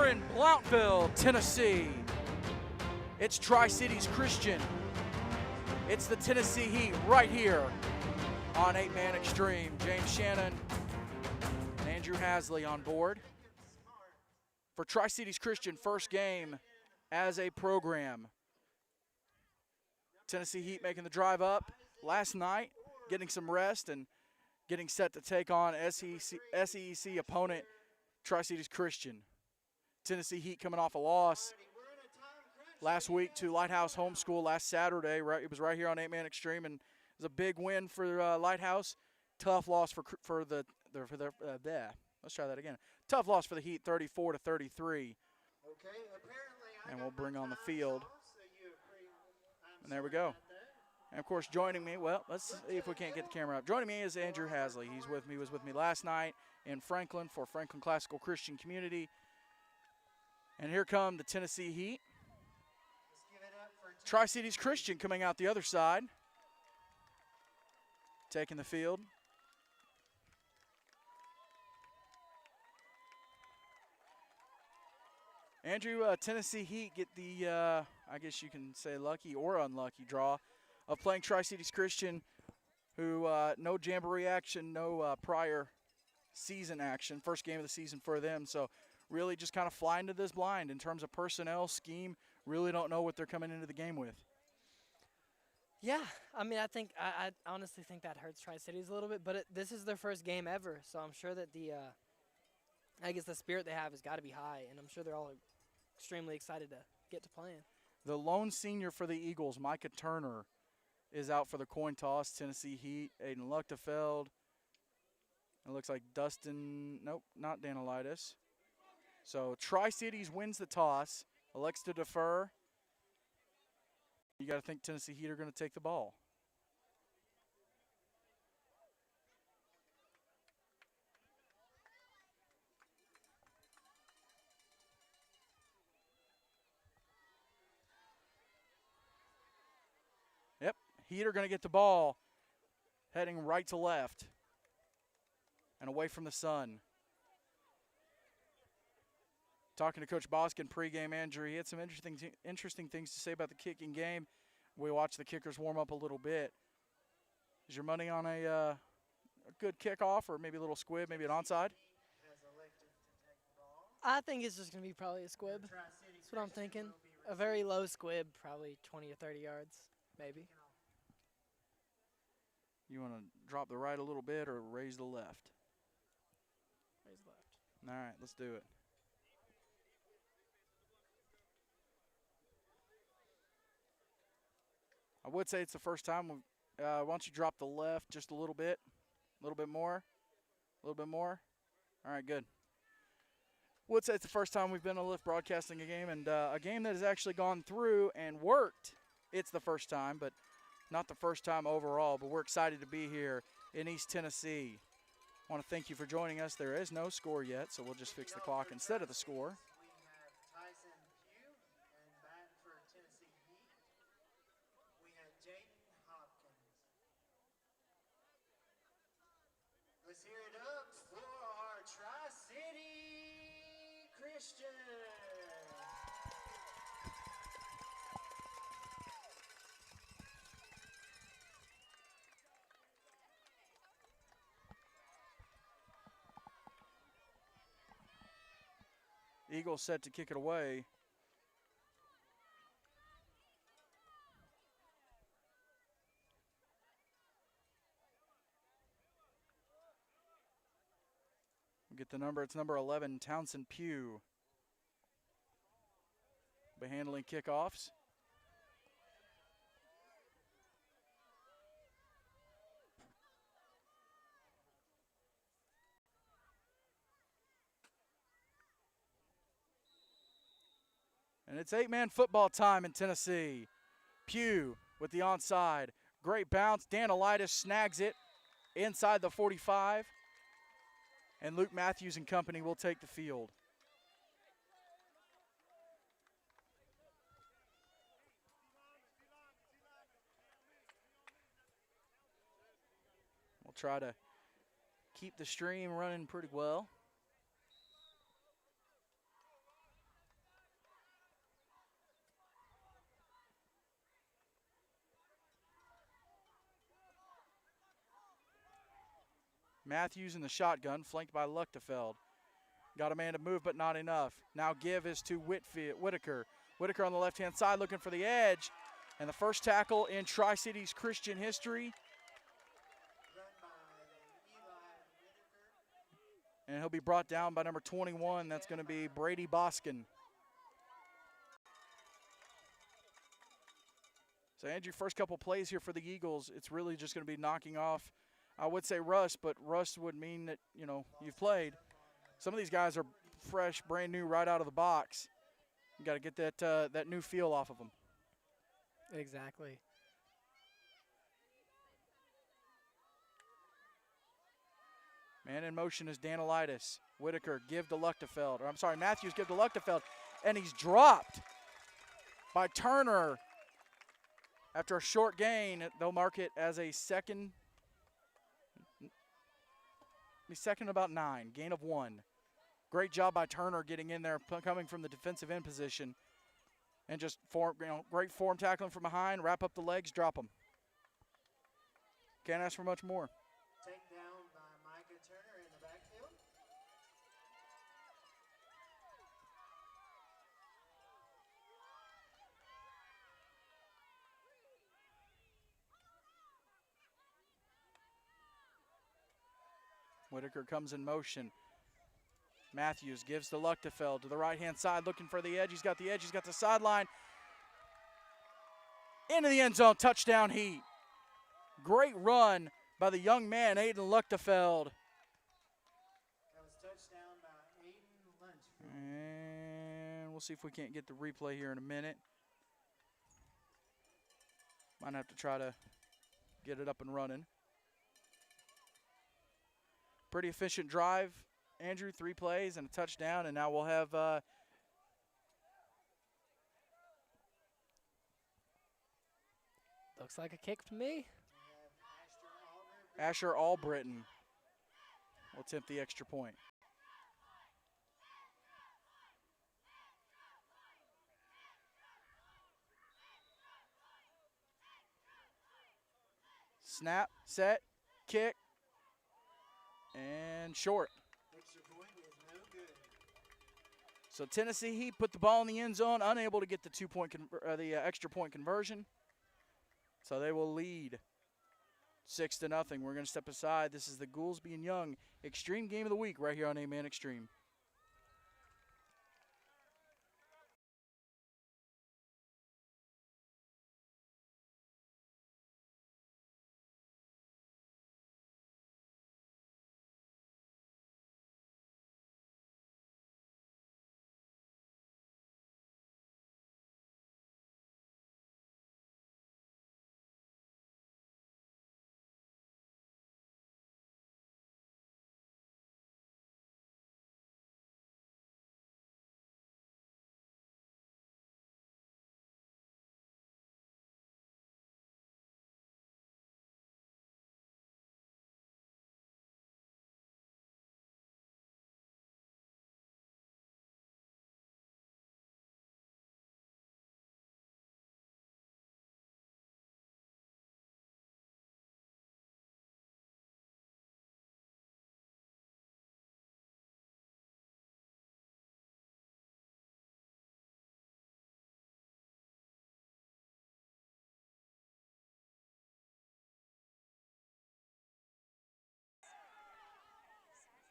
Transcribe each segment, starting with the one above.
We're in Blountville, Tennessee. It's Tri-Cities Christian. It's the Tennessee Heat right here on 8-Man Extreme. James Shannon and Andrew Hasley on board for Tri-Cities Christian, first game as a program. Tennessee Heat making the drive up last night, getting some rest and getting set to take on SEC opponent Tri-Cities Christian. Tennessee Heat coming off a loss last week to Lighthouse Homeschool last Saturday. Right, it was right here on 8-Man Extreme, and it was a big win for Lighthouse. Tough loss for the let's try that again. Tough loss for the Heat, 34-33. And we'll bring on the field. And there we go. And of course, joining me, well, let's see if we can't get the camera up. Joining me is Andrew Hasley. He was with me last night in Franklin for Franklin Classical Christian Community. And here come the Tennessee Heat. Tri-Cities Christian coming out the other side, taking the field. Andrew, Tennessee Heat get the, I guess you can say lucky or unlucky draw of playing Tri-Cities Christian, who no jamboree action, no prior season action, first game of the season for them. So really just kind of fly into this blind in terms of personnel, scheme, really don't know what they're coming into the game with. Yeah, I mean, I honestly think that hurts Tri-Cities a little bit, but this is their first game ever, so I'm sure that the spirit they have has got to be high, and I'm sure they're all extremely excited to get to playing. The lone senior for the Eagles, Micah Turner, is out for the coin toss. Tennessee Heat, Aiden Luchtefeld. It looks like Dustin, nope, not Danilitis. So Tri-Cities wins the toss, elects to defer. You got to think Tennessee Heat are going to take the ball. Yep, Heat are going to get the ball, heading right to left and away from the sun. Talking to Coach Boskin pregame, Andrew, he had some interesting things to say about the kicking game. We watched the kickers warm up a little bit. Is your money on a good kickoff or maybe a little squib, maybe an onside? I think it's just going to be probably a squib. That's what I'm thinking. A very low squib, probably 20 or 30 yards, maybe. You want to drop the right a little bit or raise the left? Raise the left. All right, let's do it. I would say it's the first time. Why don't you drop the left just a little bit more, a little bit more. All right, good. Would say it's the first time we've been on Lift broadcasting a game, and a game that has actually gone through and worked. It's the first time, but not the first time overall. But we're excited to be here in East Tennessee. I want to thank you for joining us. There is no score yet, so we'll just fix the clock instead of the score. Let's hear it up for our Tri-City Christian. Eagles set to kick it away. Get the number. It's number 11, Townsend Pugh. Be handling kickoffs. And it's 8-man football time in Tennessee. Pugh with the onside. Great bounce. Danilitis snags it inside the 45. And Luke Matthews and company will take the field. We'll try to keep the stream running pretty well. Matthews in the shotgun, flanked by Luchtefeld. Got a man to move, but not enough. Now give is to Whitaker. Whitaker on the left-hand side looking for the edge. And the first tackle in Tri-Cities Christian history. Run by Eli Whitaker. And he'll be brought down by number 21. That's going to be Brady Boskin. So, Andrew, first couple plays here for the Eagles, it's really just going to be knocking off, I would say rust, but rust would mean that, you know, you've played. Some of these guys are fresh, brand new, right out of the box. You got to get that new feel off of them. Exactly. Man in motion is Danilitis. Whitaker give to Luchtefeld. Or I'm sorry, Matthews give to Luchtefeld. And he's dropped by Turner. After a short gain, they'll mark it as a second about 9, gain of 1. Great job by Turner getting in there, coming from the defensive end position. And just great form tackling from behind, wrap up the legs, drop them. Can't ask for much more. Takedown by Micah Turner in the backfield. Whitaker comes in motion. Matthews gives to Luchtefeld to the right-hand side, looking for the edge. He's got the edge. He's got the sideline. Into the end zone, touchdown Heat. Great run by the young man, Aiden Luchtefeld. That was touchdown by Aiden Lunchfield. And we'll see if we can't get the replay here in a minute. Might have to try to get it up and running. Pretty efficient drive, Andrew. 3 plays and a touchdown, and now we'll have Looks like a kick to me. Asher Albritton will attempt the extra point. Snap, set, kick, and short. Extra point is no good. So Tennessee Heat put the ball in the end zone, unable to get the the extra point conversion. So they will lead 6-0. We're going to step aside. This is the Goolesby and Young Extreme Game of the Week right here on A-Man Extreme.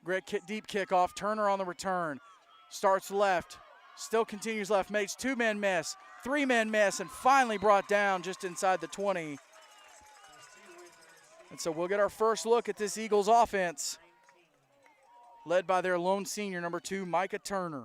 Great deep kickoff. Turner on the return. Starts left. Still continues left. Makes 2-man miss. 3-man miss. And finally brought down just inside the 20. And so we'll get our first look at this Eagles offense, led by their lone senior, number 2, Micah Turner.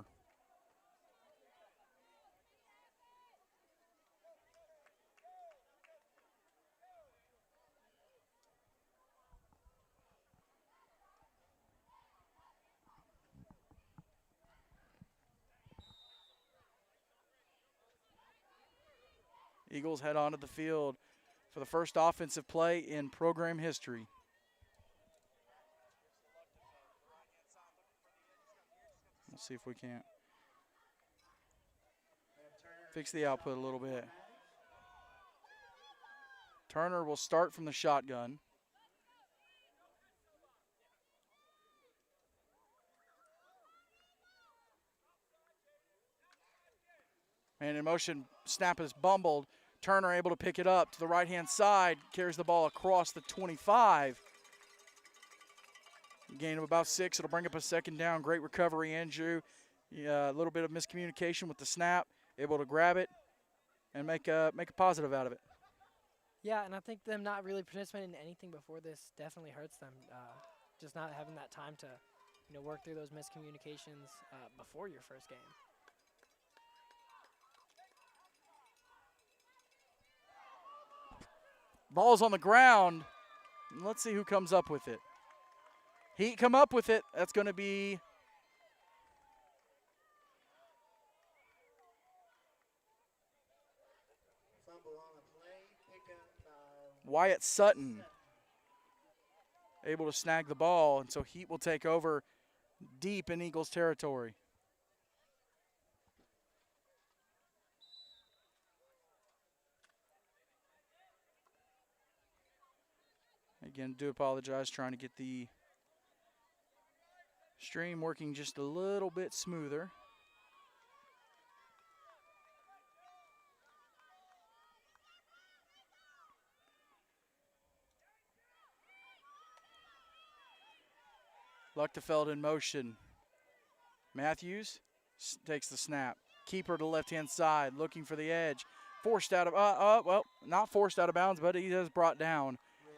Eagles head onto the field for the first offensive play in program history. We'll see if we can't fix the output a little bit. Turner will start from the shotgun. And in motion, snap is bumbled. Turner able to pick it up to the right-hand side, carries the ball across the 25. Gain of about 6. It'll bring up a second down. Great recovery, Andrew. A little bit of miscommunication with the snap. Able to grab it and make a positive out of it. Yeah, and I think them not really participating in anything before this definitely hurts them. Just not having that time to, work through those miscommunications before your first game. Ball's on the ground. Let's see who comes up with it. Heat come up with it. That's going to be Fumble on the play, pickup by Wyatt Sutton. Able to snag the ball, and so Heat will take over deep in Eagles territory. Again, do apologize, trying to get the stream working just a little bit smoother. Luchtefeld in motion. Matthews takes the snap. Keeper to left-hand side, looking for the edge. Forced out of, well, not forced out of bounds, but he is brought down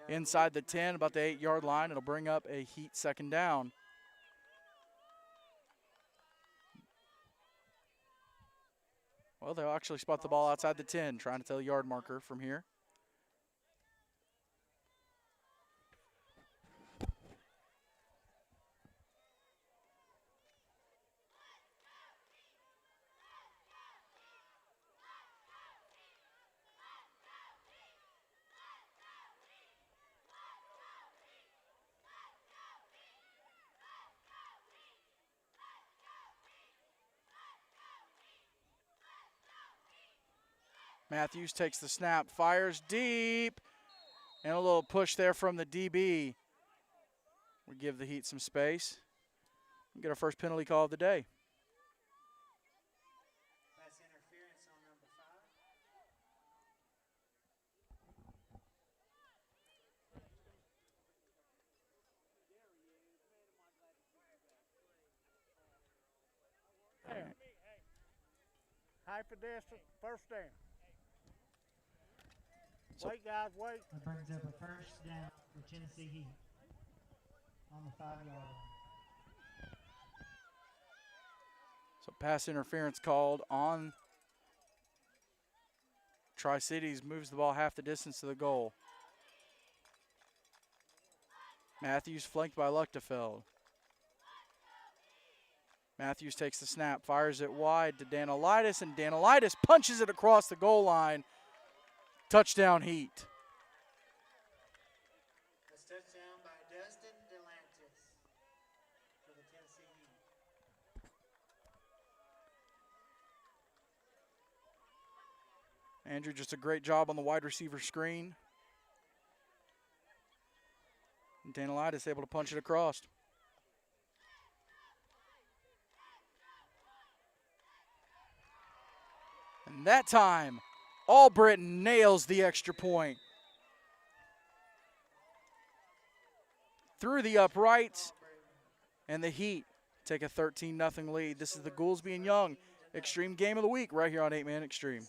inside the 10, about the 8-yard line. It'll bring up a Heat second down. Well, they'll actually spot the ball outside the 10, trying to tell the yard marker from here. Matthews takes the snap, fires deep, and a little push there from the DB. We give the Heat some space. We get our first penalty call of the day. pass interference on number 5. Half a distance, first down. So- Wait, guys, wait. That brings up a first down for Tennessee Heat on the 5-yard line. So pass interference called on Tri-Cities, moves the ball half the distance to the goal. Matthews flanked by Luchtefeld. Matthews takes the snap, fires it wide to Danilitis, and Danilitis punches it across the goal line. Touchdown Heat. That's touchdown by Dustin Delantis for the Tennessee Heat. Andrew, just a great job on the wide receiver screen. And Danilitis able to punch it across. And that time, Albritton nails the extra point. Through the uprights, and the Heat take a 13-0 lead. This is the Goolesby and Young Extreme Game of the Week right here on 8-Man Extreme.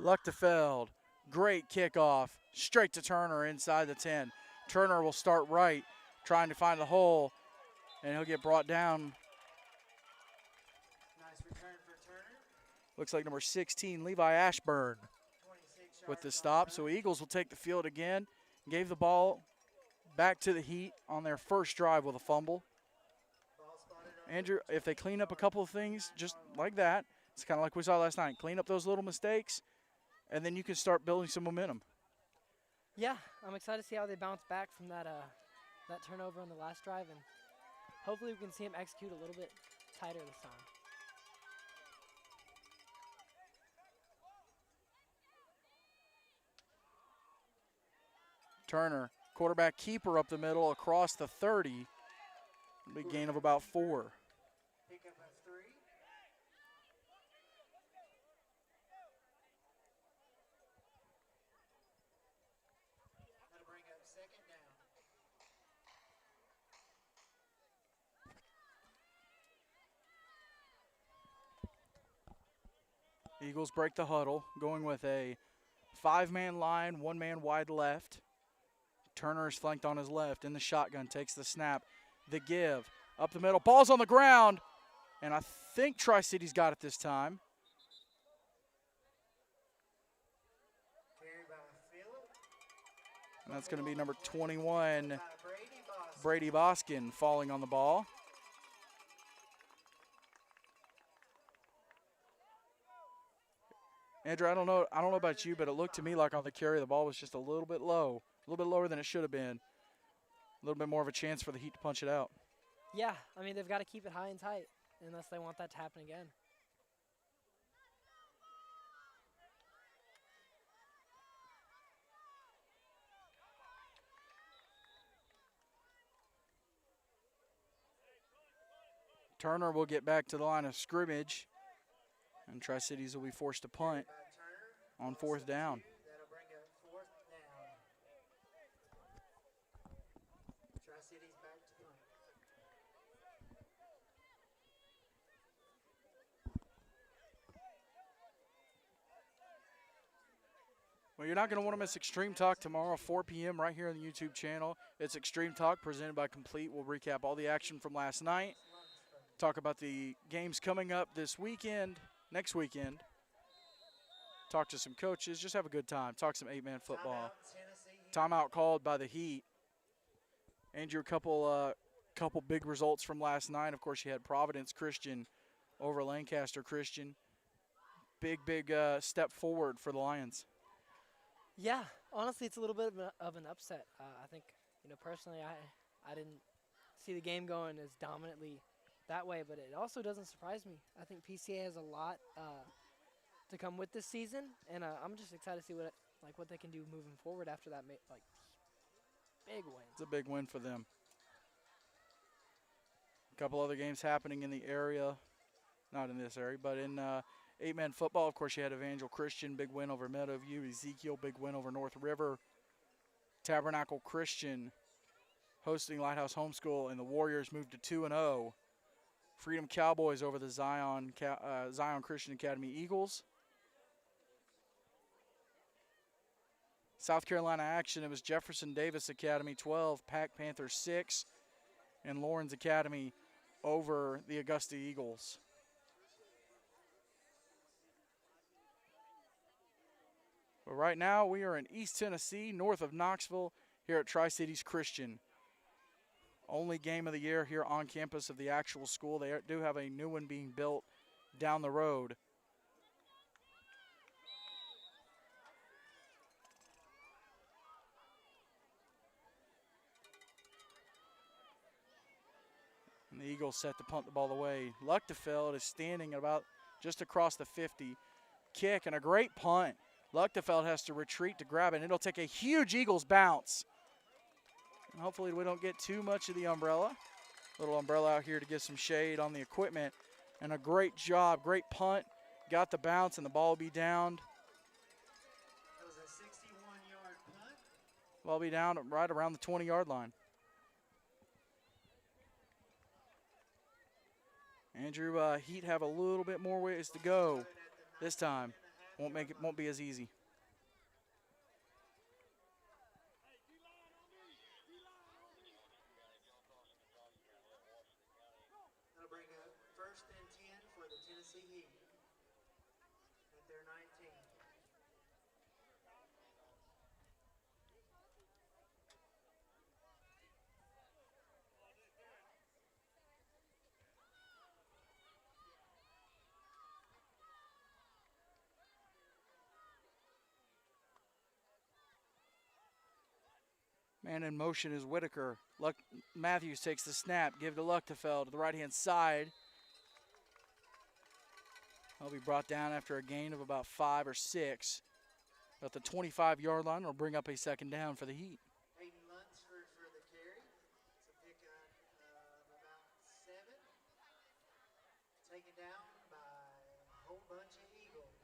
Luchtefeld, great kickoff, straight to Turner inside the 10. Turner will start right, trying to find the hole, and he'll get brought down. Nice return for Turner. Looks like number 16, Levi Ashburn, 26 with the yards on stop. the So run. Eagles will take the field again. Gave the ball back to the Heat on their first drive with a fumble. Ball spotted on Andrew, if they clean up a couple of things just like that, it's kind of like we saw last night. Clean up those little mistakes, and then you can start building some momentum. Yeah, I'm excited to see how they bounce back from that turnover on the last drive, and hopefully we can see them execute a little bit tighter this time. Turner, quarterback keeper up the middle across the 30. Big gain of about 4. pick up a 3. That'll bring up 2nd down. Eagles break the huddle, going with a 5-man line, 1 man wide left. Turner is flanked on his left in the shotgun, takes the snap, the give, up the middle, ball's on the ground, and I think Tri-City's got it this time. Carried by Phillip. And that's going to be number 21, By Brady Boss. Brady Boskin, falling on the ball. Andrew, I don't know about you, but it looked to me like on the carry the ball was just a little bit low, a little bit lower than it should have been. A little bit more of a chance for the Heat to punch it out. Yeah, I mean, they've got to keep it high and tight unless they want that to happen again. Turner will get back to the line of scrimmage, and Tri-Cities will be forced to punt By Turner. on 4th down. That'll bring up 4th down. Tri-Cities back to punt. Well, you're not going to want to miss Extreme Talk tomorrow, 4 p.m. right here on the YouTube channel. It's Extreme Talk presented by Complete. We'll recap all the action from last night, talk about the games coming up this weekend, next weekend, talk to some coaches, just have a good time, talk some 8-man football. Timeout, Tennessee Heat. Timeout called by the Heat. Andrew, a couple big results from last night. Of course, you had Providence Christian over Lancaster Christian. Big step forward for the Lions. Yeah, honestly, it's a little bit of an upset. I think, personally, I didn't see the game going as dominantly that way, but it also doesn't surprise me. I think PCA has a lot to come with this season, and I'm just excited to see what they can do moving forward after that big win. It's a big win for them. A couple other games happening in the area, not in this area, but in 8-man football. Of course, you had Evangel Christian, big win over Meadowview. Ezekiel, big win over North River. Tabernacle Christian hosting Lighthouse Homeschool, and the Warriors moved to 2-0. Freedom Cowboys over the Zion Christian Academy Eagles. South Carolina action, it was Jefferson Davis Academy 12, Pack Panthers 6, and Lawrence Academy over the Augusta Eagles. But right now we are in East Tennessee, north of Knoxville, here at Tri-Cities Christian. Only game of the year here on campus of the actual school. They do have a new one being built down the road. And the Eagles set to punt the ball away. Luchtefeld is standing about just across the 50. Kick and a great punt. Luchtefeld has to retreat to grab it, and it'll take a huge Eagles bounce. And hopefully we don't get too much of the umbrella. Little umbrella out here to get some shade on the equipment. And a great job, great punt. Got the bounce, and the ball will be downed. That was a 61-yard punt. Ball will be down right around the 20-yard line. Andrew, Heat have a little bit more ways to go this time. Won't be as easy. That'll bring up 1st and 10 for the Tennessee Heat at their 19. Man in motion is Whitaker. Matthews takes the snap. Give to Luchtefeld to the right-hand side. He'll be brought down after a gain of about 5 or 6. At the 25-yard line, will bring up a second down for the Heat. Hayden Lunsford for the carry. It's a pickup of about 7. Taken down by a whole bunch of Eagles.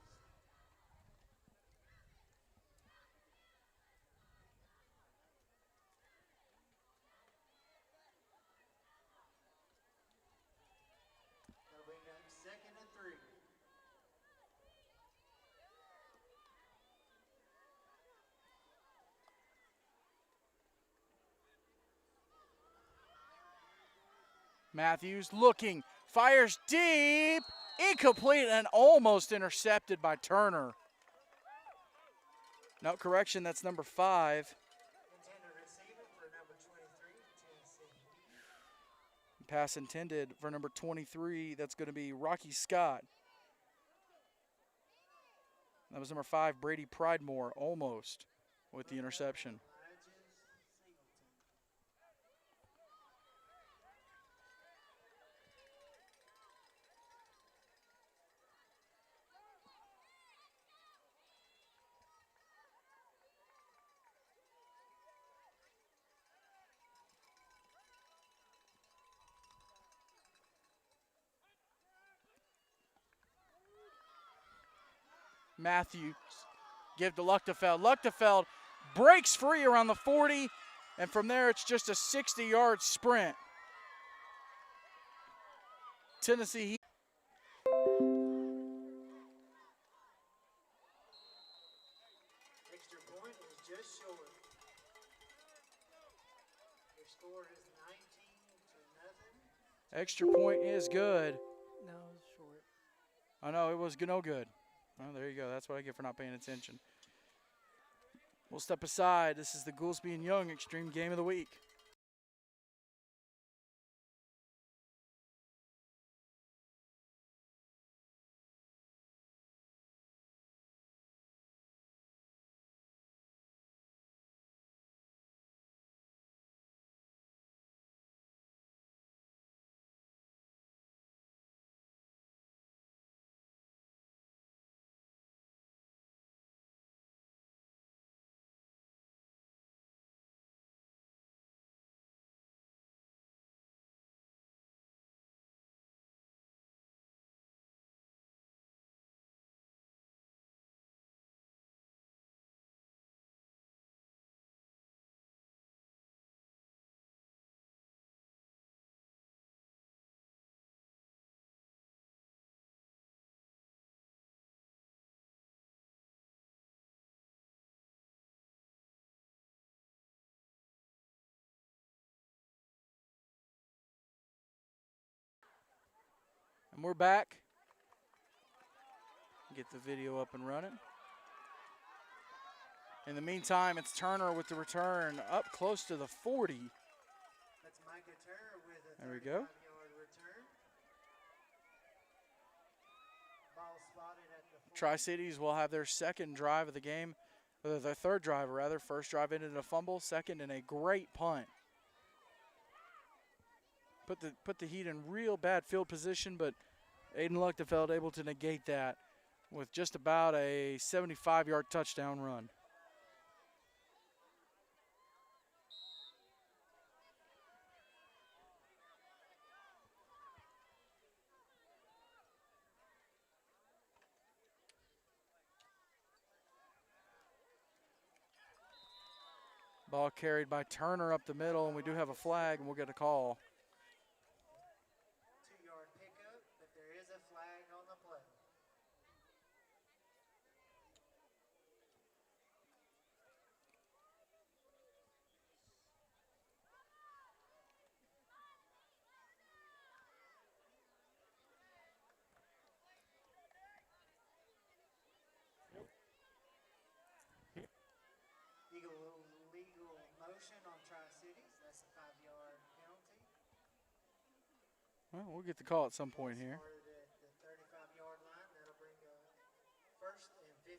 That'll bring up 2nd and 3. Matthews looking, fires deep, incomplete, and almost intercepted by Turner. No, correction, that's number 5. Intended receiver for number 23, Tennessee. Pass intended for number 23, that's going to be Rocky Scott. That was number 5, Brady Pridemore, almost with the interception. Matthews give to Luchtefeld. Luchtefeld breaks free around the 40, and from there it's just a 60-yard sprint. Tennessee Heat. Extra point is just short. Your score is 19-0. Extra point is good. No, it's short. I know, it was no good. Well, there you go. That's what I get for not paying attention. We'll step aside. This is the Goolesby and Young Extreme Game of the Week. And we're back. Get the video up and running. In the meantime, it's Turner with the return up close to the 40. That's Micah Turner with a There we go. 35-yard return. Ball spotted at the 40. Tri-Cities will have their second drive of the game, or their third drive rather. First drive ended in a fumble, second in a great punt. Put the Heat in real bad field position, but Aiden Luchtefeld able to negate that with just about a 75-yard touchdown run. Ball carried by Turner up the middle, and we do have a flag, and we'll get a call. 2-yard pickup, but there is a flag on the play. Well, we'll get the call at some point here. Started at the 35-yard line. That'll bring first and 15.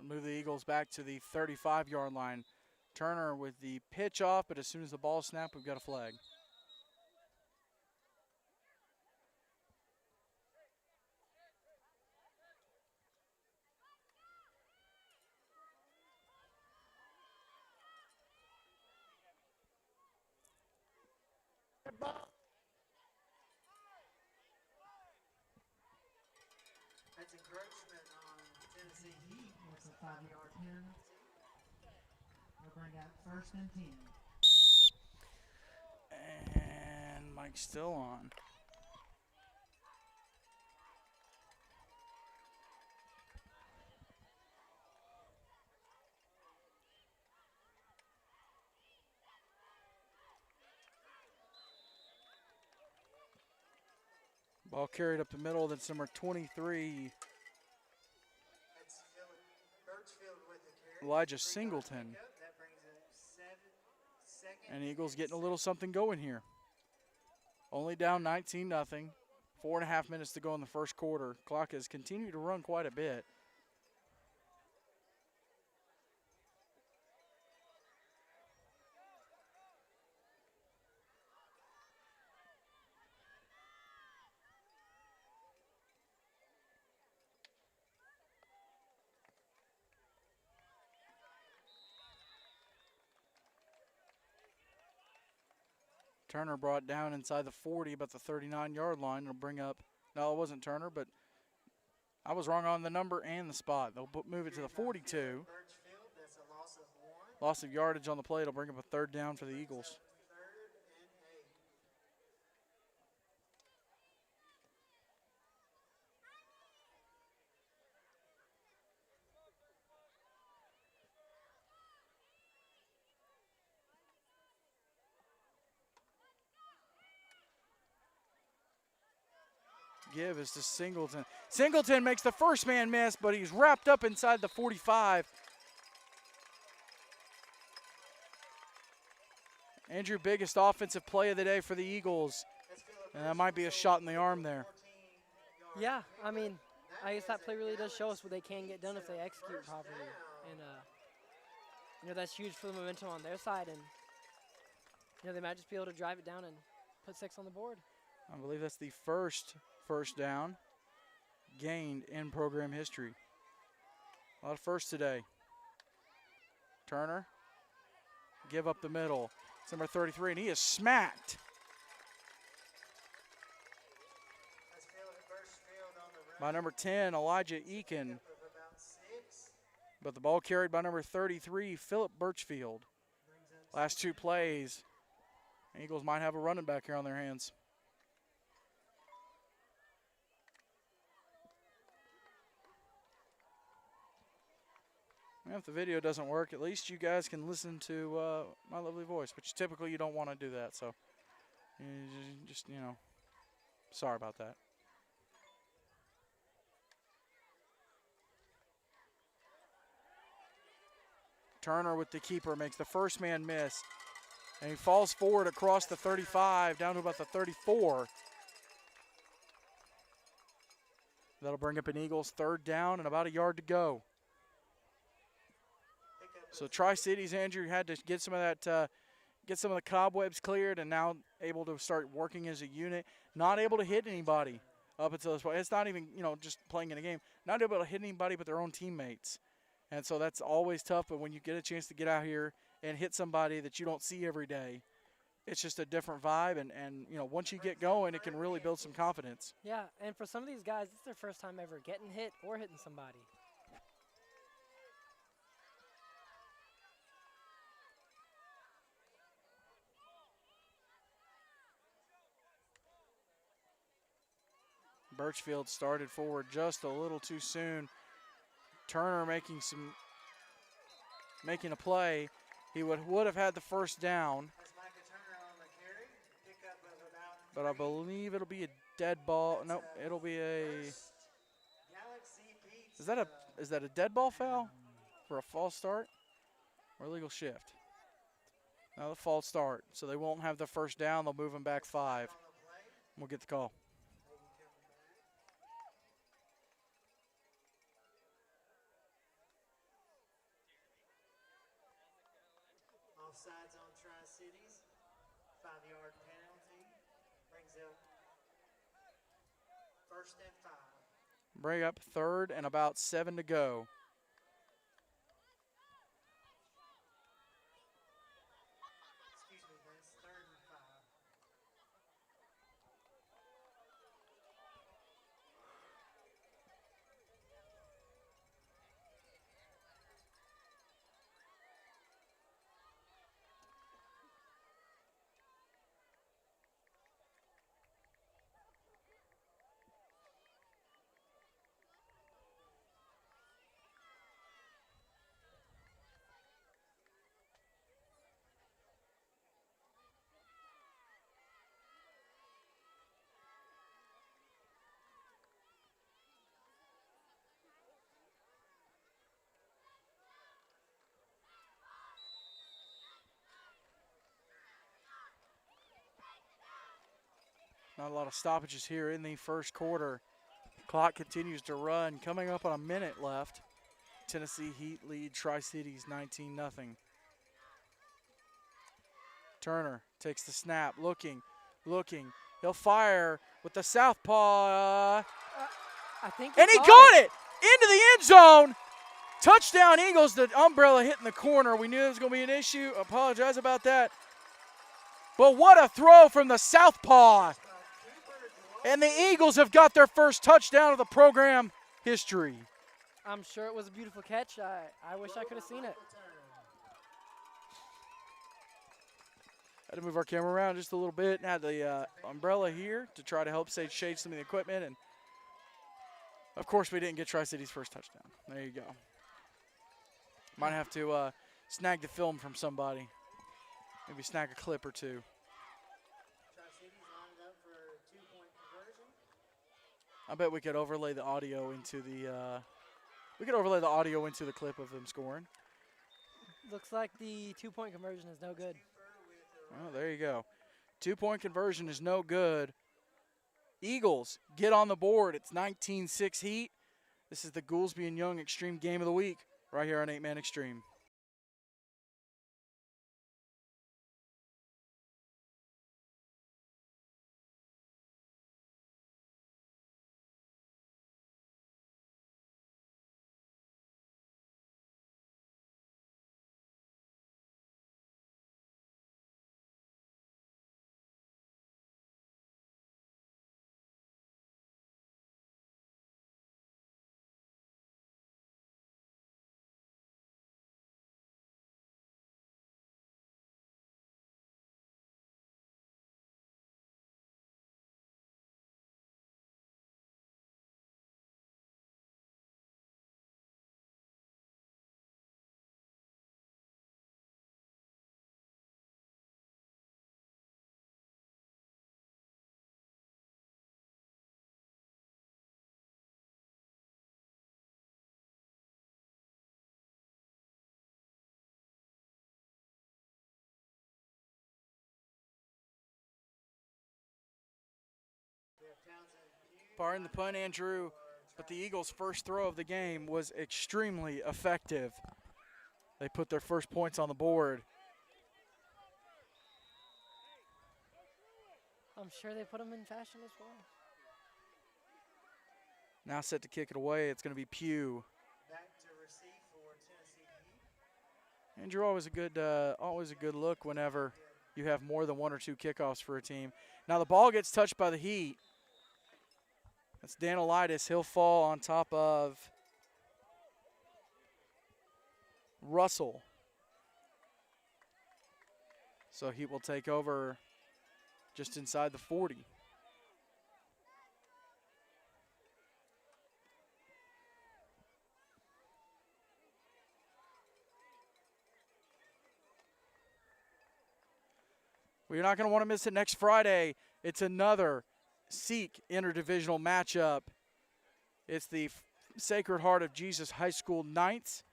Move the Eagles back to the 35-yard line. Turner with the pitch off, but as soon as the ball snapped, we've got a flag. That's encroachment on Tennessee Heat. That's a 5-yard penalty. They'll bring out first and 10. And Mike's still on. Ball carried up the middle. That's number 23, That's Birchfield with the carry. Elijah 3-yard Singleton. pickup. That brings it second And Eagles getting a little something going here. Only down 19-0. 4.5 minutes to go in the first quarter. Clock has continued to run quite a bit. Turner brought down inside the 40, about the 39-yard line. It'll bring up, no, it wasn't Turner, but I was wrong on the number and the spot. They'll move it to the 42. Birchfield. That's a loss of 1. Loss of yardage on the play. It'll bring up a third down for the Eagles. Third and 8. Give is to Singleton. Singleton makes the first man miss, but he's wrapped up inside the 45. Andrew, biggest offensive play of the day for the Eagles. And that might be a shot in the arm there. Yeah, I mean, I guess that play really does show us what they can get done if they execute properly. And, that's huge for the momentum on their side. And, they might just be able to drive it down and put 6 on the board. I believe that's the first down gained in program history. A lot of firsts today. Turner, give up the middle. It's number 33, and he is smacked. That's Birchfield on the run. By number 10, Elijah Eakin. Of about 6. But the ball carried by number 33, Philip Birchfield. Last 2 plays. Eagles might have a running back here on their hands. If the video doesn't work, at least you guys can listen to my lovely voice, which typically you don't want to do that. So, just sorry about that. Turner with the keeper makes the first man miss. And he falls forward across the 35 down to about the 34. That'll bring up an Eagles third down and about a yard to go. So Tri-Cities, Andrew, had to get some of that, get some of the cobwebs cleared, and now able to start working as a unit. Not able to hit anybody up until this point. It's not even, just playing in a game. Not able to hit anybody but their own teammates. And so that's always tough, but when you get a chance to get out here and hit somebody that you don't see every day, it's just a different vibe. And once you get going, it can really build some confidence. Yeah, and for some of these guys, it's their first time ever getting hit or hitting somebody. Birchfield started forward just a little too soon. Turner making a play, He would have had the first down, That's Micah Turner on the carry. Pickup of about but I 3. believe it'll be a dead ball. Nope, it'll be a. First Galaxy Pizza. Is that a dead ball foul for a false start or illegal shift? No, the false start. So they won't have the first down. They'll move them back 5. On the play. We'll get the call. Offsides on Tri-Cities. 5-yard penalty. Brings up first and 5. Bring up 3rd and about 7 to go. Excuse me, that's 3rd and 5. Not a lot of stoppages here in the first quarter. Clock continues to run. Coming up on a minute left. Tennessee Heat lead Tri-Cities 19-0. Turner takes the snap, looking. He'll fire with the southpaw. I think And he got it into the end zone. Touchdown Eagles. The umbrella hitting the corner. We knew there was going to be an issue. Apologize about that. But what a throw from the southpaw. And the Eagles have got their first touchdown of the program history. I'm sure it was a beautiful catch. I wish I could have seen it. Had to move our camera around just a little bit. Now the umbrella here to try to help shade some of the equipment. And, of course, we didn't get Tri-City's first touchdown. There you go. Might have to snag the film from somebody. Maybe snag a clip or two. Tri-Cities lined up for a 2-point conversion. I bet we could overlay the audio into the clip of them scoring. Looks like the 2-point conversion is no good. Well, there you go. 2-point conversion is no good. Eagles get on the board. It's 19-6 Heat. This is the Goolesby and Young Extreme Game of the Week right here on 8-Man Extreme. Pardon the pun, Andrew, but the Eagles' first throw of the game was extremely effective. They put their first points on the board. I'm sure they put them in fashion as well. Now set to kick it away. It's going to be Pugh. Back to receive for Tennessee Heat. Andrew, always a good look whenever you have more than 1 or 2 kickoffs for a team. Now the ball gets touched by the Heat. That's Danilitis. He'll fall on top of Russell. So Heat will take over just inside the 40. Well, you're not going to want to miss it next Friday. It's another Sikh interdivisional matchup. It's the Sacred Heart of Jesus High School Knights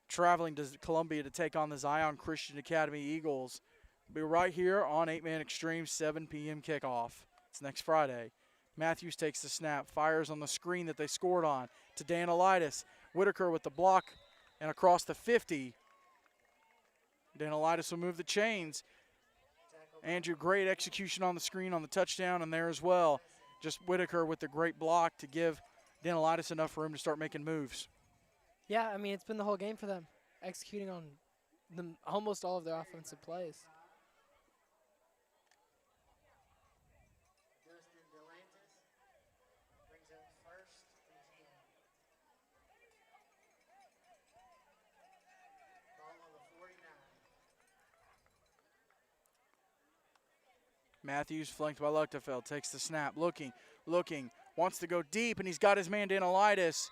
traveling to Columbia to take on the Zion Christian Academy Eagles. Be right here on 8-Man Extreme, 7 p.m. kickoff. It's next Friday. Matthews takes the snap, fires on the screen that they scored on to Danilitis. Whitaker with the block and across the 50. Danilitis will move the chains. Andrew, great execution on the screen on the touchdown and there as well. Just Whitaker with the great block to give Danilitis enough room to start making moves. Yeah, I mean, it's been the whole game for them, executing on almost all of their offensive plays. Dustin Delantis brings up first and 10. Ball on the 49. Matthews flanked by Luchtefeld, takes the snap, looking, wants to go deep, and he's got his man Danilitis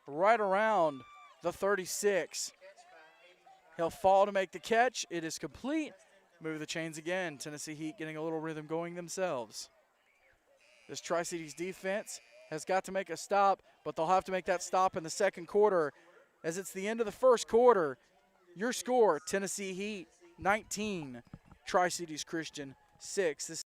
right around the 36. He'll fall to make the catch. It is complete. Move the chains again. Tennessee Heat getting a little rhythm going themselves. This Tri-Cities defense has got to make a stop, but they'll have to make that stop in the second quarter. As it's the end of the first quarter, your score, Tennessee Heat 19, Tri-Cities Christian 6. This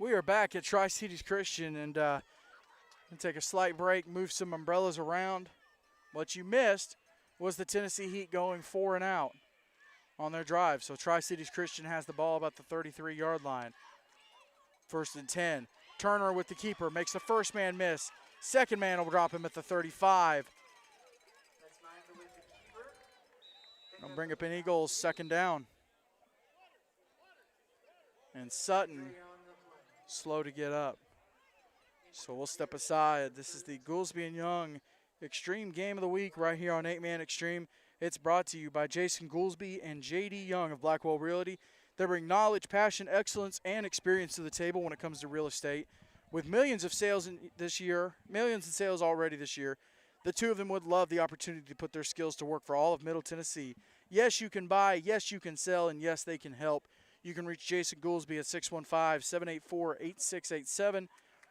We are back at Tri-Cities Christian, and we'll take a slight break, move some umbrellas around. What you missed was the Tennessee Heat going 4 and out on their drive. So Tri-Cities Christian has the ball about the 33-yard line. 1st and 10. Turner with the keeper makes the first man miss. Second man will drop him at the 35. That's Micah with the keeper. They'll bring up an Eagles 2nd down. And Sutton On the play. slow to get up. So we'll step aside. This is the Goolesby and Young Extreme Game of the Week right here on 8-Man Extreme. It's brought to you by Jason Goolesby and J.D. Young of Blackwell Realty. They bring knowledge, passion, excellence, and experience to the table when it comes to real estate. With millions of sales this year, millions in sales already this year, the two of them would love the opportunity to put their skills to work for all of Middle Tennessee. Yes, you can buy, yes, you can sell, and yes, they can help. You can reach Jason Goolesby at 615-784-8687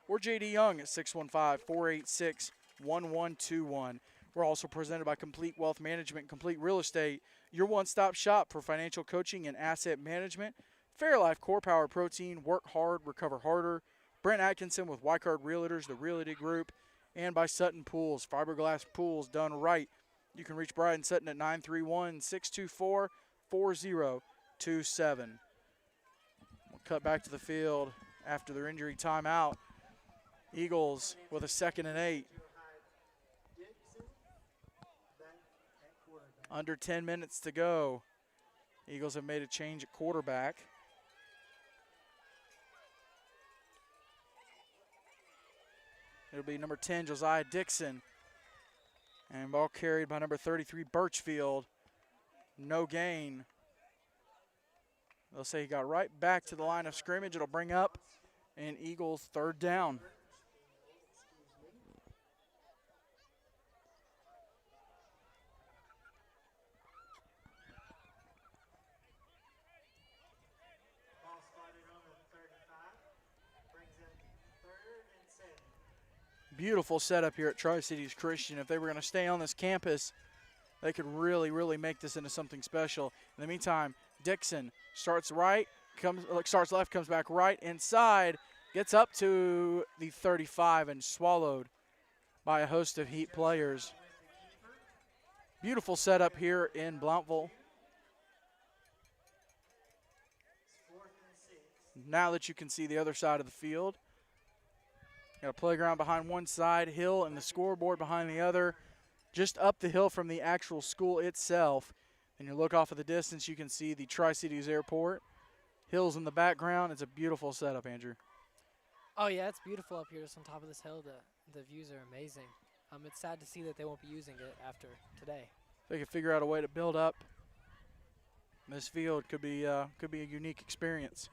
or J.D. Young at 615-486-1121. We're also presented by Complete Wealth Management, Complete Real Estate, your one-stop shop for financial coaching and asset management. Fairlife Core Power Protein, work hard, recover harder. Brent Atkinson with Wycard Realtors, the Realty Group, and by Sutton Pools, fiberglass pools done right. You can reach Brian Sutton at 931-624-4027. We'll cut back to the field after their injury timeout. Eagles with a 2nd and 8. Dixon back at quarterback. Under 10 minutes to go. Eagles have made a change at quarterback. It'll be number 10, Josiah Dixon. And ball carried by number 33, Birchfield. No gain. They'll say he got right back to the line of scrimmage. It'll bring up an Eagles 3rd down. Ball spotted on the 35. Brings up 3rd and 7. Beautiful setup here at Tri-Cities Christian. If they were going to stay on this campus, they could really, really make this into something special. In the meantime, Dixon starts starts left, comes back right inside, gets up to the 35 and swallowed by a host of Heat players. Beautiful setup here in Blounteville. It's 4th and 6. Now that you can see the other side of the field. Got a playground behind one side, hill and the scoreboard behind the other. Just up the hill from the actual school itself. And you look off of the distance, you can see the Tri-Cities Airport. Hills in the background. It's a beautiful setup, Andrew. Oh, yeah, it's beautiful up here just on top of this hill. The views are amazing. It's sad to see that they won't be using it after today. They could figure out a way to build up. This field could be a unique experience.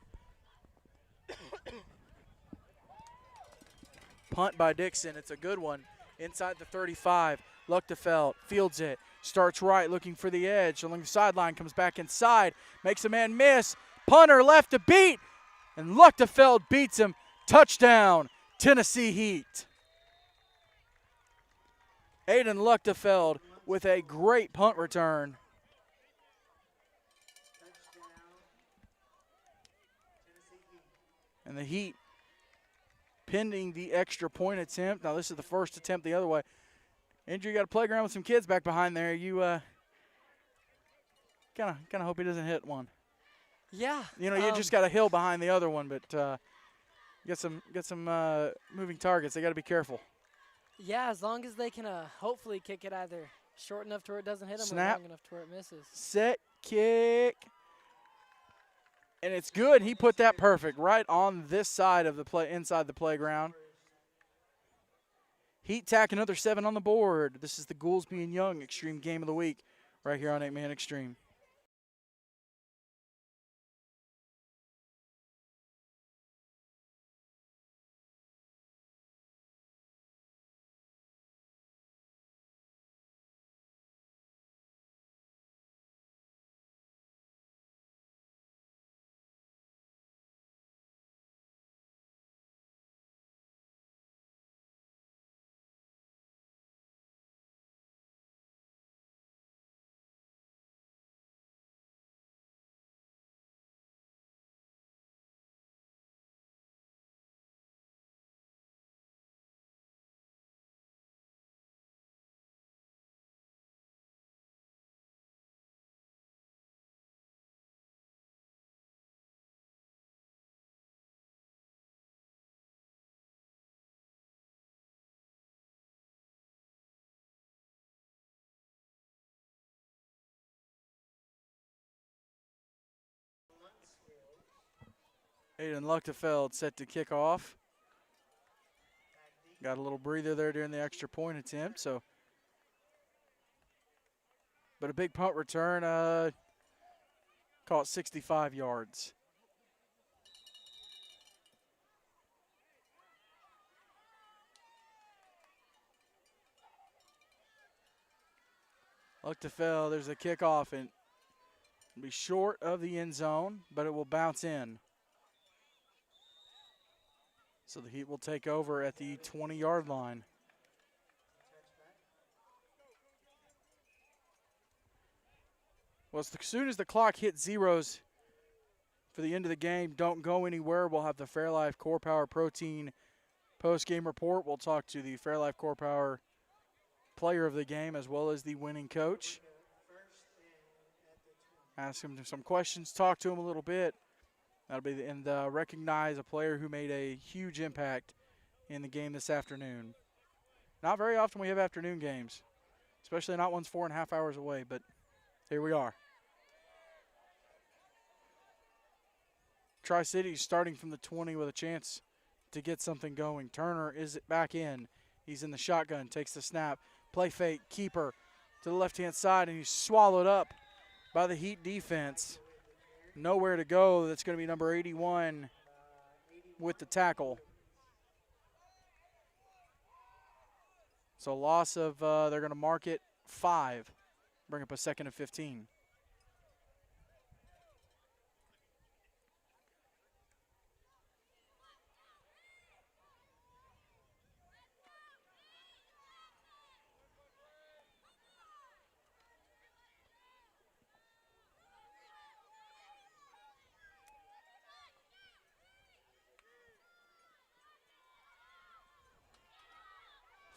Punt by Dixon. It's a good one. Inside the 35. Luchtefeld fields it. Starts right, looking for the edge. Along the sideline, comes back inside. Makes a man miss. Punter left to beat. And Luchtefeld beats him. Touchdown, Tennessee Heat. Aiden Luchtefeld with a great punt return. Touchdown. Tennessee Heat. And the Heat pending the extra point attempt. Now this is the first attempt the other way. Andrew, you got a playground with some kids back behind there. You kind of hope he doesn't hit one. Yeah. You know, you just got a hill behind the other one, but get some moving targets. They got to be careful. Yeah, as long as they can hopefully kick it either short enough to where it doesn't hit them Snap. or long enough to where it misses. Set, kick. And it's good. He put that perfect right on this side of the play, inside the playground. Heat tack another 7 on the board. This is the Goolesby and Young Extreme Game of the Week right here on 8-Man Extreme. Aiden Luchtefeld set to kick off. Got a little breather there during the extra point attempt. But a big punt return, caught 65 yards. Luchtefeld, there's a kickoff, and it'll be short of the end zone, but it will bounce in. So the Heat will take over at the 20-yard line. Well, as soon as the clock hits zeros for the end of the game, don't go anywhere. We'll have the Fairlife Core Power Protein post-game report. We'll talk to the Fairlife Core Power player of the game as well as the winning coach. Ask him some questions, talk to him a little bit. That'll be recognize a player who made a huge impact in the game this afternoon. Not very often we have afternoon games, especially not ones 4.5 hours away, but here we are. Tri-City's starting from the 20 with a chance to get something going. Turner is back in. He's in the shotgun, takes the snap, play fake, keeper to the left-hand side, and he's swallowed up by the Heat defense. Nowhere to go. That's going to be number 81 with the tackle. So loss of, they're going to mark it 5. Bring up a 2nd and 15.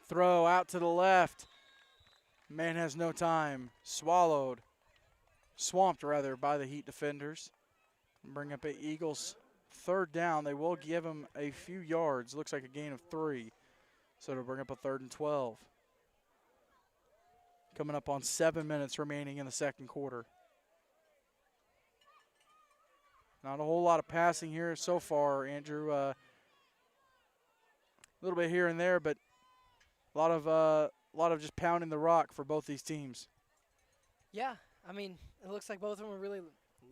Throw out to the left. Man has no time. Swamped rather, by the Heat defenders. Bring up a Eagles 3rd down. They will give him a few yards. Looks like a gain of 3. So it'll bring up a 3rd and 12. Coming up on 7 minutes remaining in the second quarter. Not a whole lot of passing here so far, Andrew. A little bit here and there, but a lot of just pounding the rock for both these teams. Yeah, I mean, it looks like both of them are really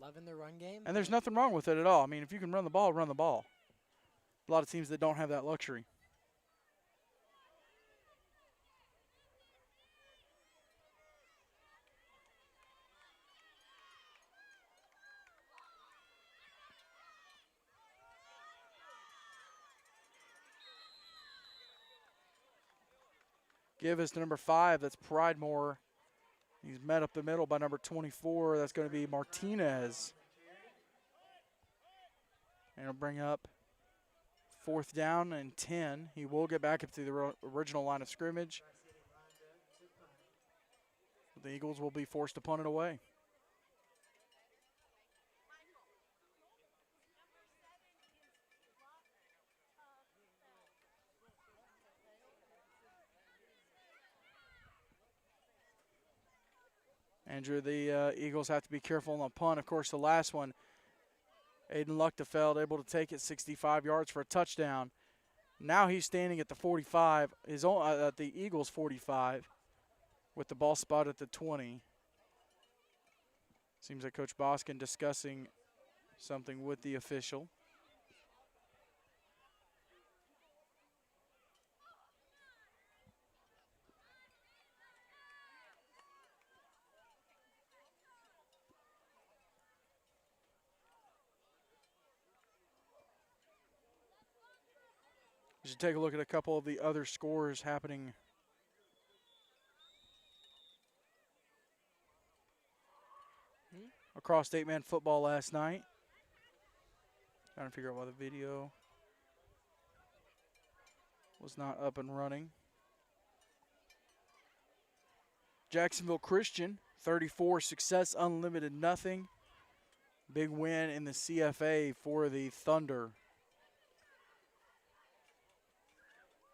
loving their run game. And there's nothing wrong with it at all. I mean, if you can run the ball, run the ball. A lot of teams that don't have that luxury. Give us to number 5. That's Pridemore. He's met up the middle by number 24. That's going to be Martinez. And it'll bring up 4th down and 10. He will get back up to the original line of scrimmage. The Eagles will be forced to punt it away. Andrew, the Eagles have to be careful on the punt. Of course, the last one, Aiden Luchtefeld able to take it 65 yards for a touchdown. Now he's standing at the 45, his own at the Eagles 45, with the ball spot at the 20. Seems like Coach Boskin discussing something with the official. We should take a look at a couple of the other scores happening across 8-man football last night. Trying to figure out why the video was not up and running. Jacksonville Christian, 34, Success Unlimited, nothing. Big win in the CFA for the Thunder.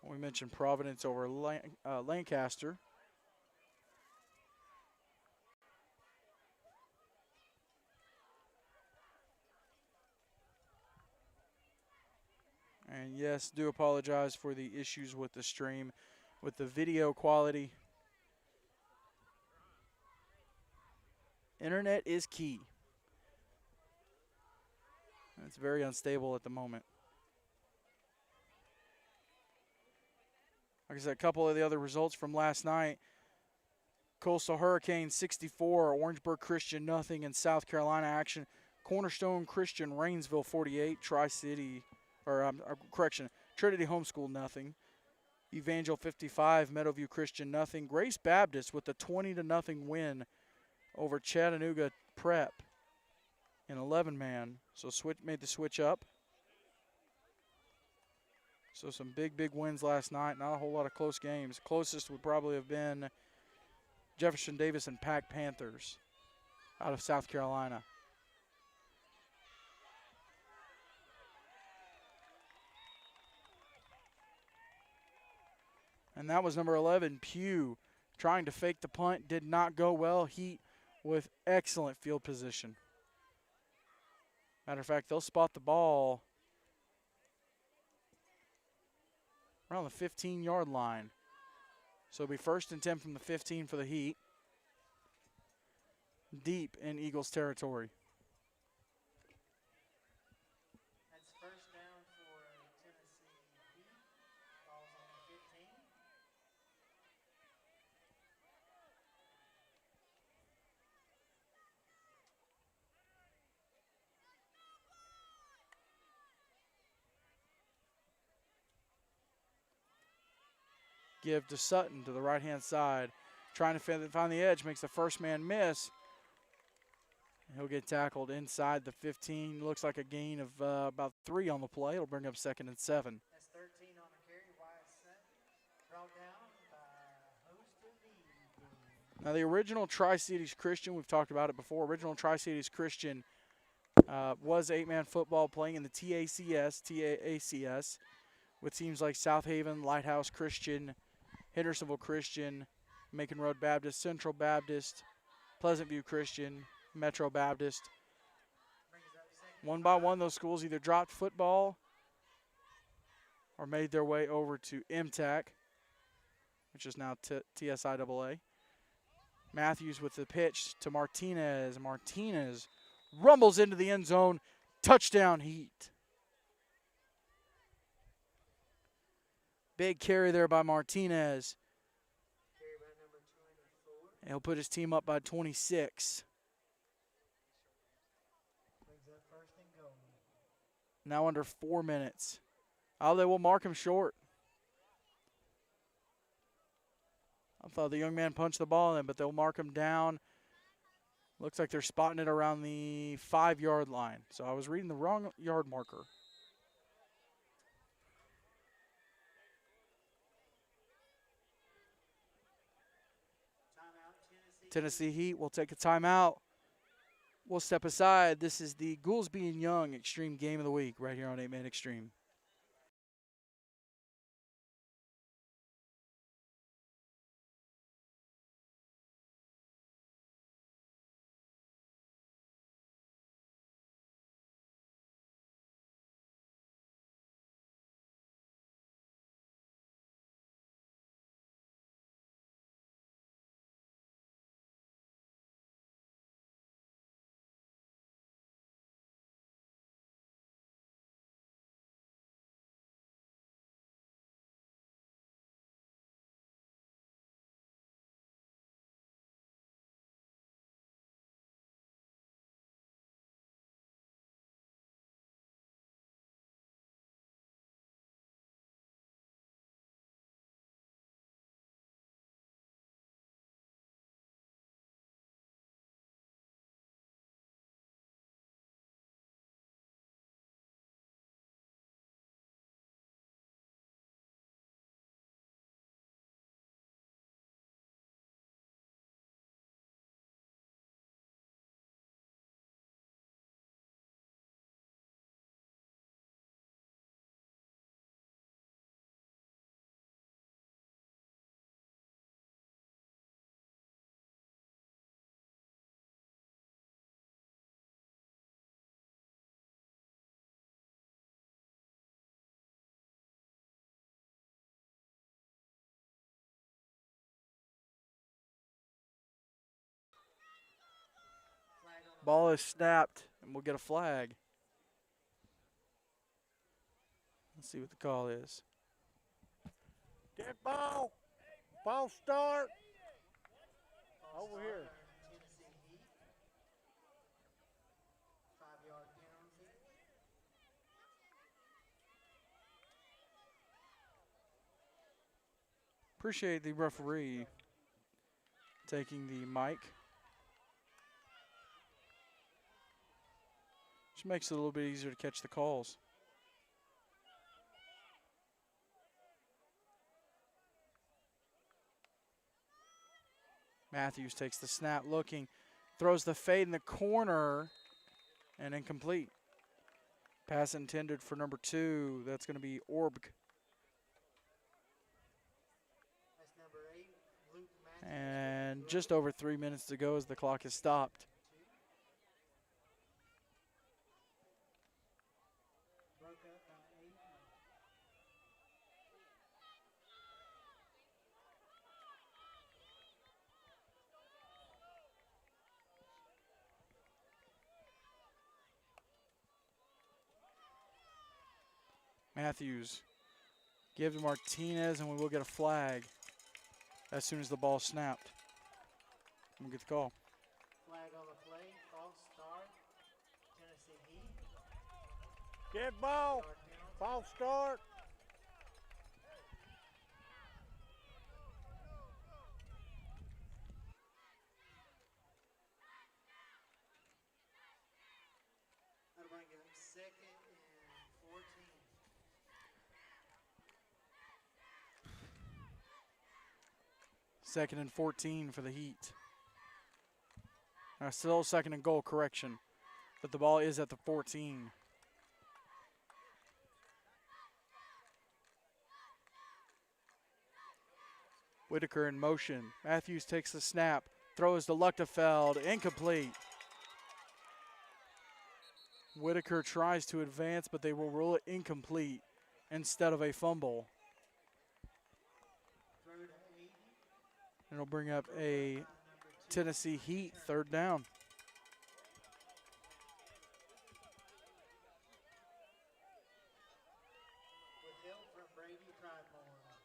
We mentioned Providence over Lancaster. And yes, do apologize for the issues with the stream, with the video quality. Internet is key. It's very unstable at the moment. Like I said, a couple of the other results from last night. Coastal Hurricanes 64, Orangeburg Christian nothing in South Carolina action. Cornerstone Christian Rainsville 48, Tri-City, Trinity Homeschool nothing. Evangel 55, Meadowview Christian nothing. Grace Baptist with a 20-0 win over Chattanooga Prep in 11-man. So made the switch up. So some big wins last night. Not a whole lot of close games. Closest would probably have been Jefferson Davis and Pack Panthers out of South Carolina. And that was number 11, Pugh, trying to fake the punt. Did not go well. Heat with excellent field position. Matter of fact, they'll spot the ball around the 15-yard line. So it'll be 1st and 10 from the 15 for the Heat. Deep in Eagles territory. That's first down for Tennessee Heat. Ball's on the 15. Give to Sutton to the right-hand side. Trying to find the edge, makes the first man miss. He'll get tackled inside the 15. Looks like a gain of about 3 on the play. It'll bring up 2nd and 7. That's 13 on the carry. Wyatt Sutton brought down by a host of Eagles. Now the original Tri-Cities Christian, we've talked about it before. Original Tri-Cities Christian was 8-man football playing in the TACS, with teams like South Haven, Lighthouse Christian, Hendersonville Christian, Macon Road Baptist, Central Baptist, Pleasant View Christian, Metro Baptist. One by one, those schools either dropped football or made their way over to MTAC, which is now TSIAA. Matthews with the pitch to Martinez. Martinez rumbles into the end zone. Touchdown, Heat. Big carry there by Martinez. Carry by number 24. And he'll put his team up by 26. Brings up first and goal. Now under 4 minutes. Oh, they will mark him short. I thought the young man punched the ball in, but they'll mark him down. Looks like they're spotting it around the 5-yard line. So I was reading the wrong yard marker. Timeout, Tennessee Heat will take a timeout. We'll step aside. This is the Goolesby and Young Extreme Game of the Week right here on 8-Man Extreme. Ball is snapped, and we'll get a flag. Let's see what the call is. Dead ball. False start. Over here. Tennessee Heat. 5-yard penalty. Appreciate the referee taking the mic. Just makes it a little bit easier to catch the calls. Matthews takes the snap, looking, throws the fade in the corner, and incomplete. Pass intended for number 2. That's going to be Orb. That's number 8, Luke Matthews. And just over 3 minutes to go as the clock is stopped. Broke up by 8. Matthews give to Martinez, and we will get a flag as soon as the ball snapped. We'll get the call. Flag on the play. False start. Tennessee Heat. Dead ball. Yard penalty. False start. That'll bring up 2nd and 14. Second and 14 for the Heat. Still second and goal, correction. But the ball is at the 14. Whitaker in motion. Matthews takes the snap. Throws to Luchtefeld. Incomplete. Whitaker tries to advance, but they will rule it incomplete instead of a fumble. Throw to 80. And it'll bring up a Tennessee Heat 3rd down. With help from Brady Pridemore.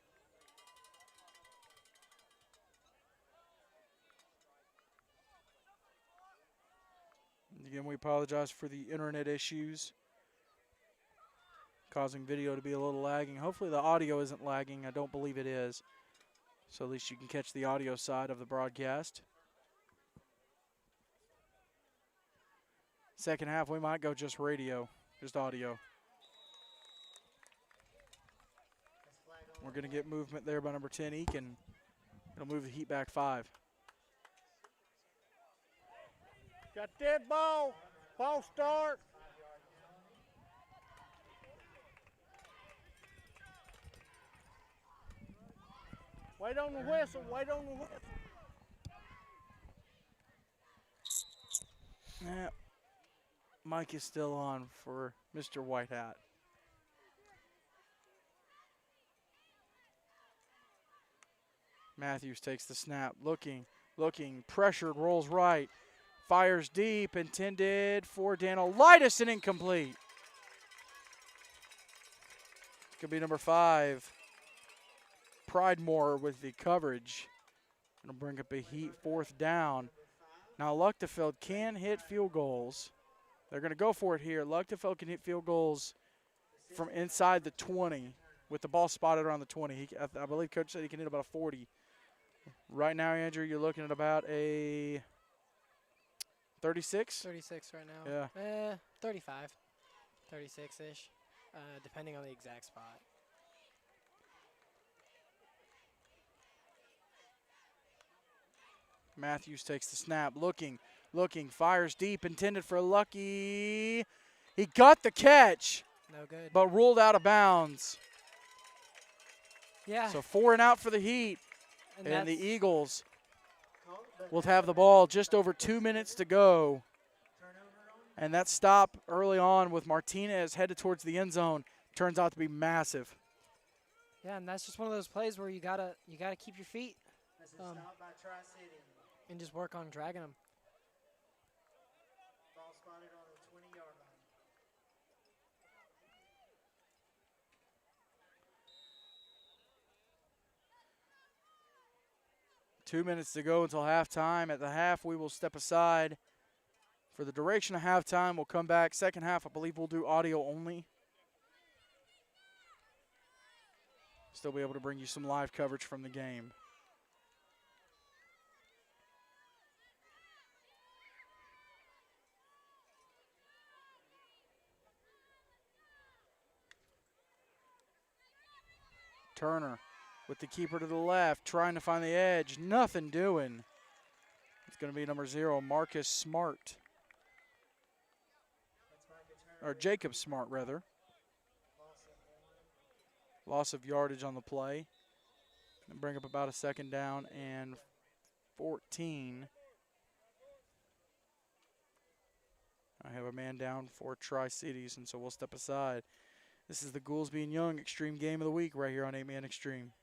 Again, we apologize for the internet issues causing video to be a little lagging. Hopefully the audio isn't lagging. I don't believe it is. So at least you can catch the audio side of the broadcast. Second half, we might go just radio, just audio. That's flag on We're the going to get movement there by number 10, Eakin. It'll move the Heat back 5. Got dead ball. False start. Wait on the whistle. Wait on the whistle. Yeah. Mic is still on for Mr. Whitehat. Matthews takes the snap, looking, pressured, rolls right, fires deep, intended for Danilitis and incomplete. Could be number 5, Pridemore with the coverage. It'll bring up a Heat 4th down. Now Luchtefeld can hit field goals. They're going to go for it here. Luchtefeld can hit field goals from inside the 20 with the ball spotted around the 20. I believe Coach said he can hit about a 40. Right now, Andrew, you're looking at about a 36? 36 right now. Yeah. 35. 36-ish, depending on the exact spot. Matthews takes the snap, looking, fires deep, intended for Lucky. He got the catch, No good. but ruled out of bounds. Yeah. So 4 and out for the Heat, and the that's- Eagles call, but will have the ball just over 2 minutes to go. turnover on. And that stop early on with Martinez headed towards the end zone turns out to be massive. Yeah, and that's just one of those plays where you gotta keep your feet That's a stop by Tri-City. and just work on dragging them. 2 minutes to go until halftime. At the half, we will step aside for the duration of halftime. We'll come back. Second half, I believe we'll do audio only. Still be able to bring you some live coverage from the game. Turner with the keeper to the left, trying to find the edge. Nothing doing. It's going to be number 0, Marcus Smart. Or Jacob Smart, rather. Loss of yardage on the play. And bring up about a second down and 14. I have a man down for Tri-Cities, and so we'll step aside. This is the Goolesby and Young Extreme Game of the Week right here on 8-Man Extreme.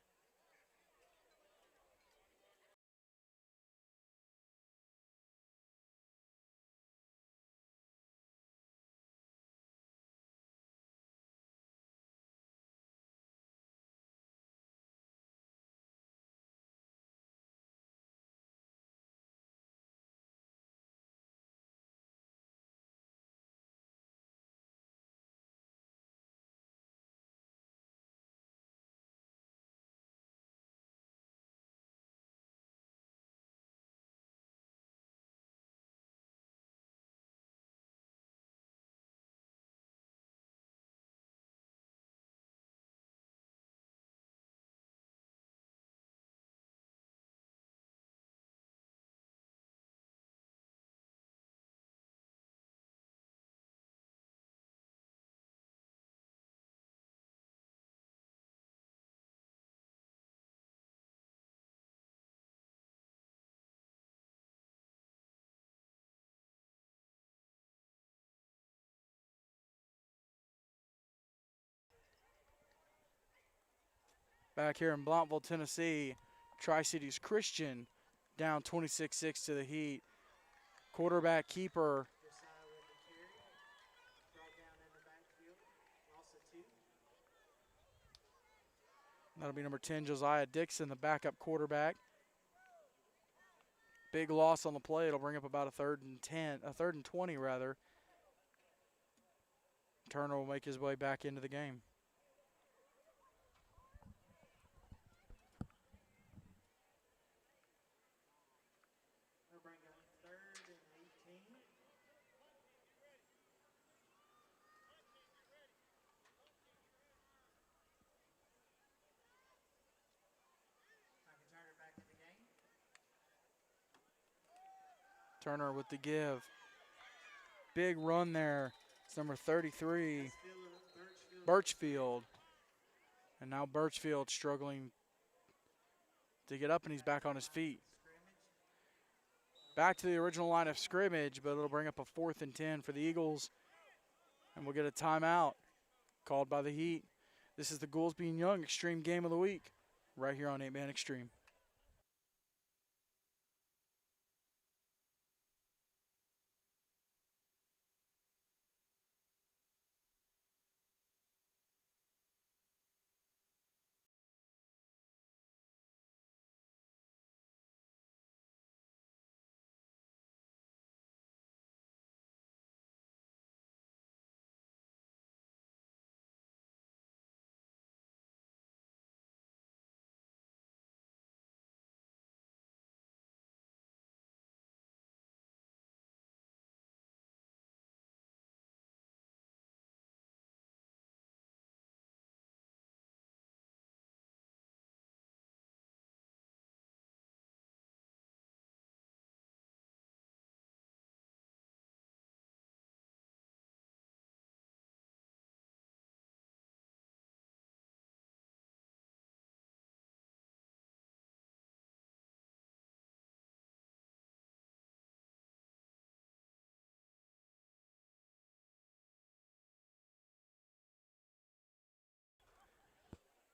Back here in Blounteville, Tennessee, Tri-Cities Christian down 26-6 to the Heat. Quarterback keeper Josiah with the carry. Brought down in the backfield. Loss of 2. That'll be number 10, Josiah Dixon, the backup quarterback. Big loss on the play. It'll bring up about a third and 20 rather. Turner will make his way back into the game. We'll bring up 3rd and 18. Michael Turner back in the game. Turner with the give. Big run there. It's number 33, Birchfield. And now Birchfield struggling to get up, and he's back on his feet. Back to the original line of scrimmage, but it'll bring up a 4th and 10 for the Eagles. And we'll get a timeout called by the Heat. This is the Goolesby and Young Extreme Game of the Week right here on 8-Man Extreme.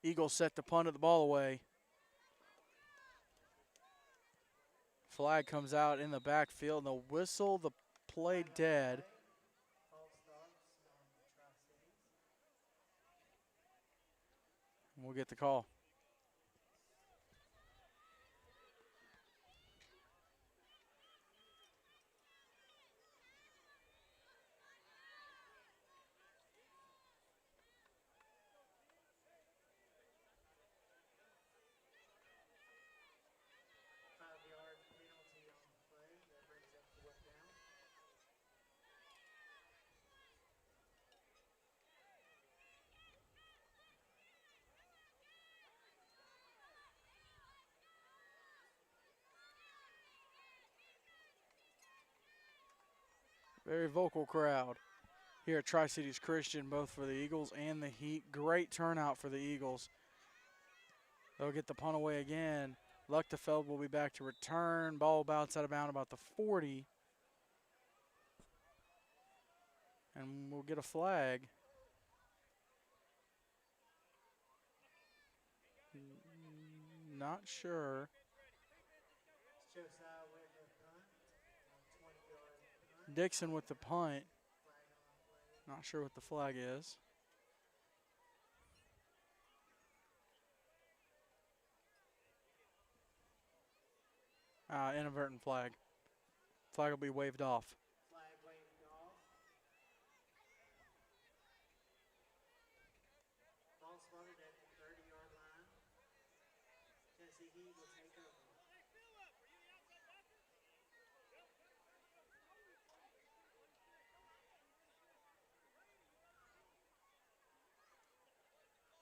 Eagles set to punt at the ball away. Flag comes out in the backfield, and they'll whistle the play dead. False starts on Tri-Cities. And we'll get the call. Very vocal crowd here at Tri-Cities Christian, both for the Eagles and the Heat. Great turnout for the Eagles. They'll get the punt away again. Luchtefeld will be back to return. Ball bounced out of bounds about the 40. And we'll get a flag. Not sure. Josiah with the punt. 20-yard punt. Dixon with the punt. Flag on play. Not sure what the flag is. Inadvertent flag. Flag will be waved off. Flag waved off. Ball spotted at the 30-yard line. Tennessee Heat will take over.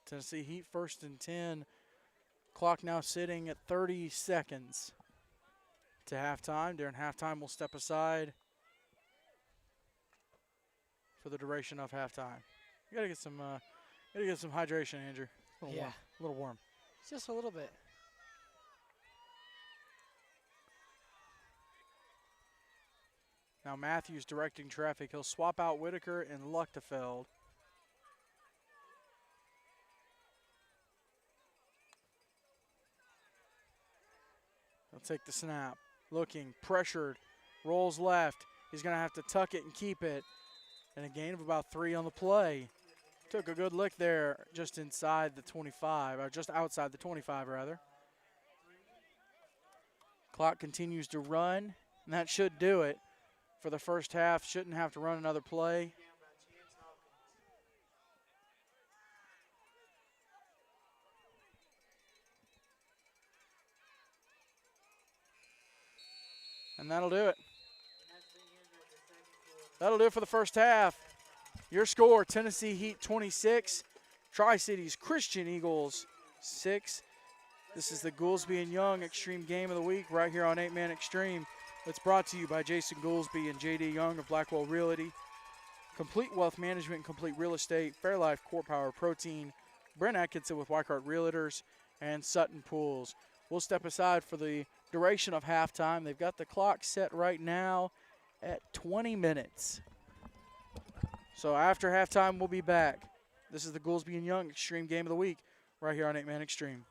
Tennessee Heat 1st and 10. Clock now sitting at 30 seconds to halftime. During halftime, we'll step aside for the duration of halftime. You gotta get some hydration, Andrew. A little Yeah. warm. A little warm. Just a little bit. Now Matthews directing traffic. He'll swap out Whitaker and Luchtefeld. He'll take the snap. Looking, pressured, rolls left. He's going to have to tuck it and keep it. And a gain of about 3 on the play. Took a good lick there just inside the 25, or just outside the 25, rather. Clock continues to run, and that should do it for the first half. Shouldn't have to run another play. Down by Chance Hawkins. And that'll do it. And that's the end of the second quarter. That'll do it for the first half. Your score, Tennessee Heat 26, Tri-Cities Christian Eagles 6. This is the Goolesby and Young Extreme Game of the Week right here on 8-Man Extreme. It's brought to you by Jason Goolesby and J.D. Young of Blackwell Realty, Complete Wealth Management and Complete Real Estate, Fairlife Core Power Protein, Brent Atkinson with Wycart Realtors, and Sutton Pools. We'll step aside for the duration of halftime. They've got the clock set right now at 20 minutes. So after halftime, we'll be back. This is the Goolesby and Young Extreme Game of the Week right here on 8-Man Extreme.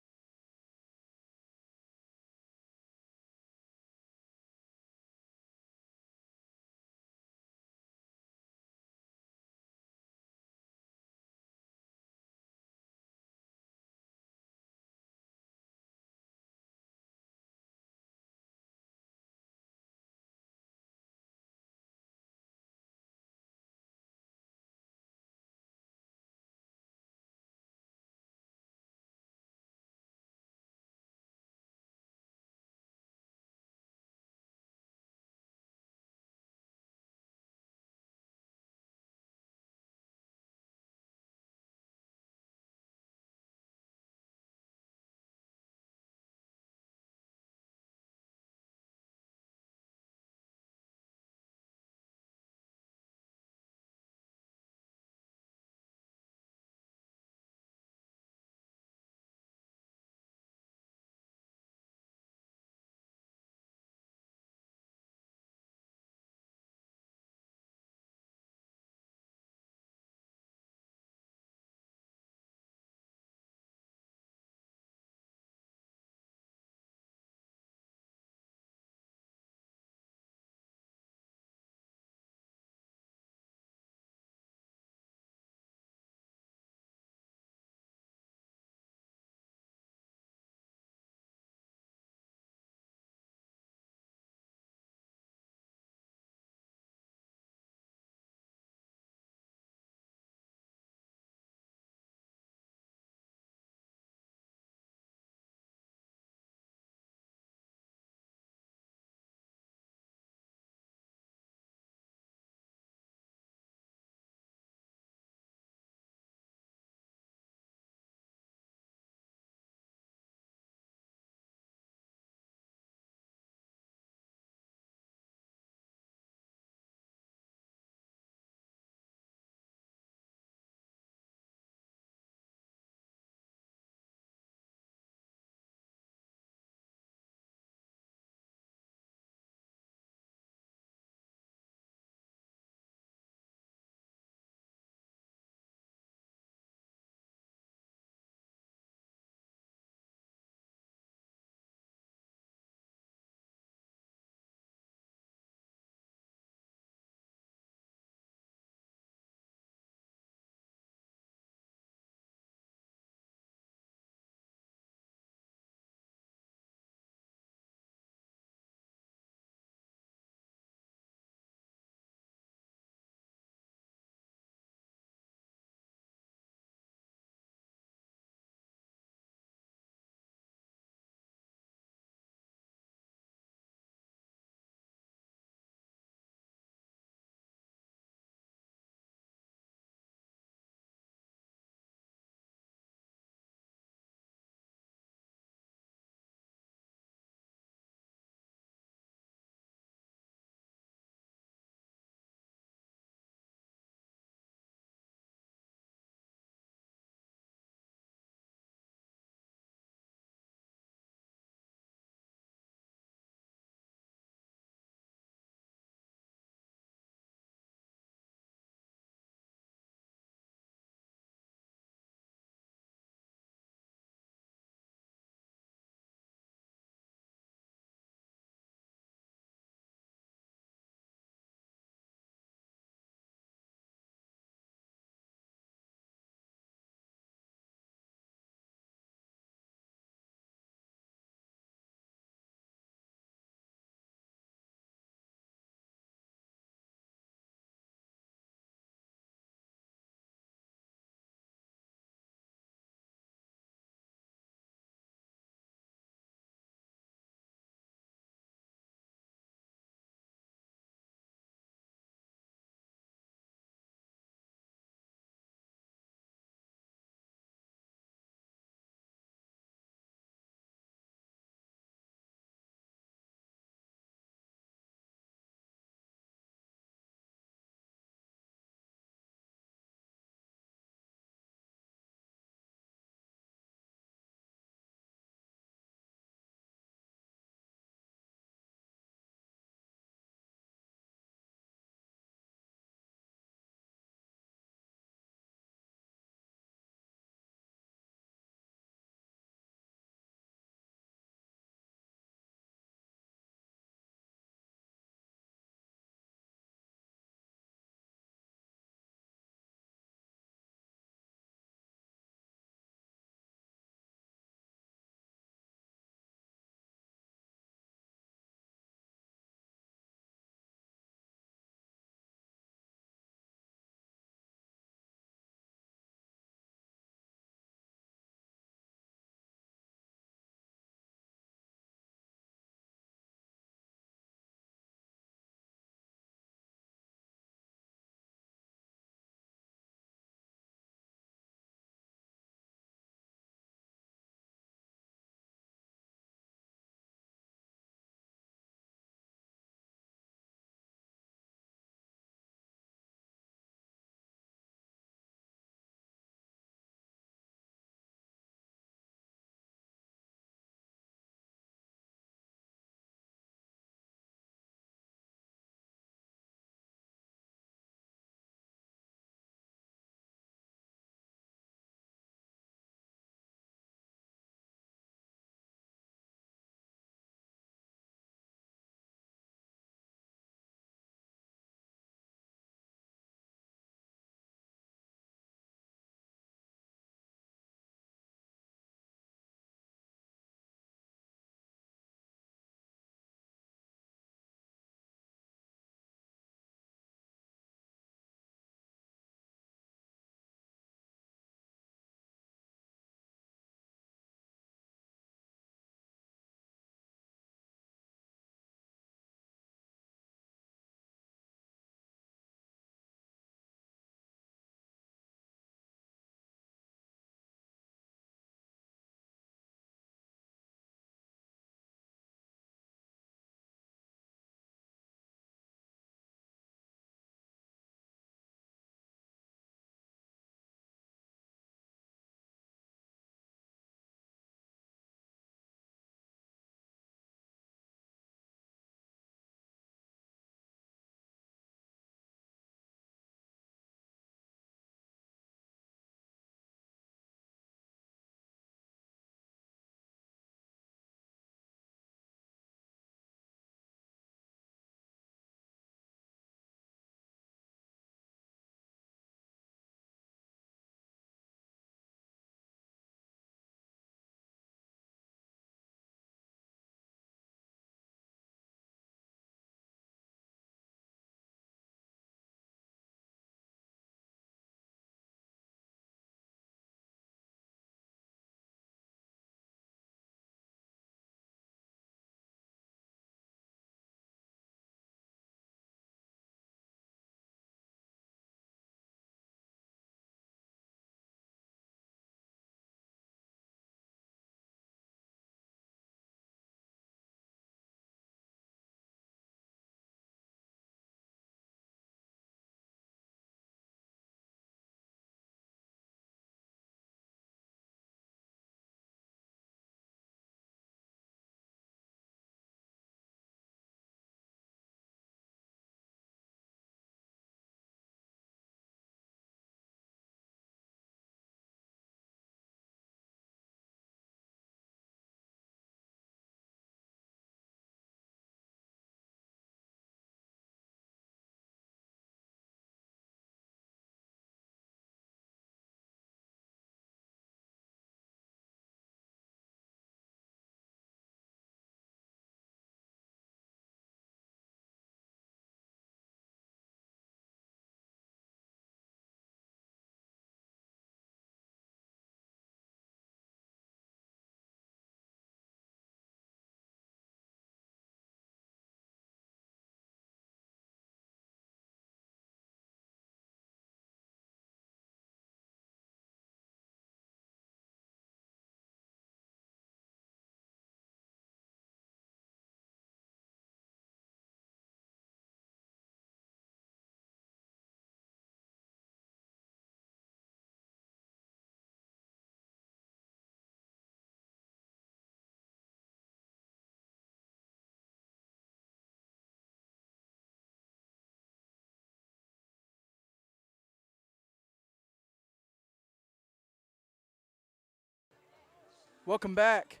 Welcome back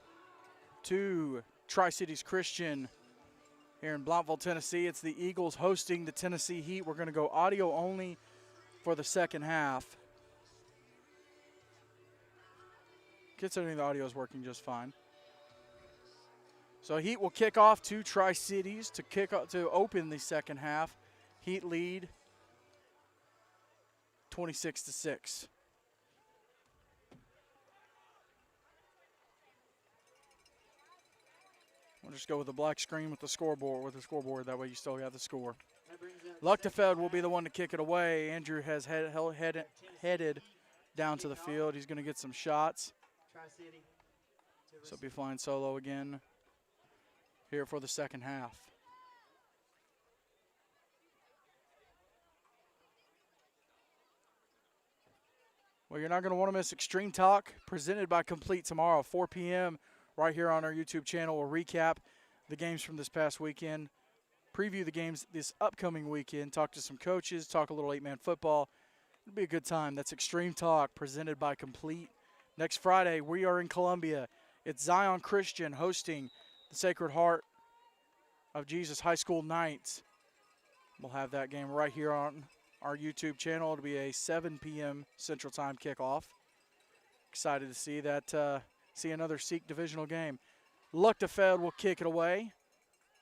to Tri-Cities Christian here in Blounteville, Tennessee. It's the Eagles hosting the Tennessee Heat. We're going to go audio only for the second half. Considering the audio is working just fine. So Heat will kick off to Tri-Cities to open the second half. Heat lead 26-6. We'll just go with the black screen with the scoreboard. That way you still have the score. Luchtefeld will be the one to kick it away. Andrew has headed down to the field. He's going to get some shots. So be flying solo again here for the second half. Well, you're not going to want to miss Extreme Talk presented by Complete tomorrow, 4 p.m. right here on our YouTube channel. We'll recap the games from this past weekend, preview the games this upcoming weekend, talk to some coaches, talk a little 8-man football. It'll be a good time. That's Extreme Talk presented by Complete. Next Friday, we are in Columbia. It's Zion Christian hosting the Sacred Heart of Jesus High School Knights. We'll have that game right here on our YouTube channel. It'll be a 7 p.m. Central Time kickoff. Excited to see that, see another Sikh divisional game. Luchtefeld will kick it away.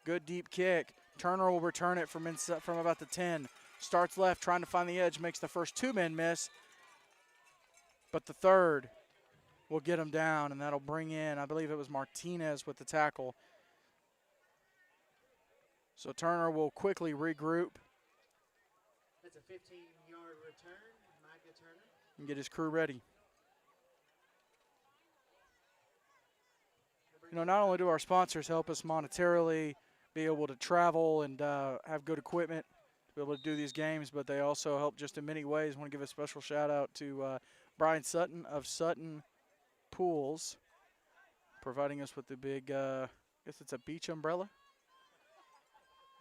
Good deep kick. Turner will return it from about the 10. Starts left, trying to find the edge, makes the first 2 men miss. But the third will get him down, and that'll bring in, I believe it was Martinez with the tackle. So Turner will quickly regroup. That's a 15-yard return, Micah Turner. And get his crew ready. You know, not only do our sponsors help us monetarily be able to travel and have good equipment to be able to do these games, but they also help just in many ways. I want to give a special shout out to Brian Sutton of Sutton Pools, providing us with the big, I guess it's a beach umbrella,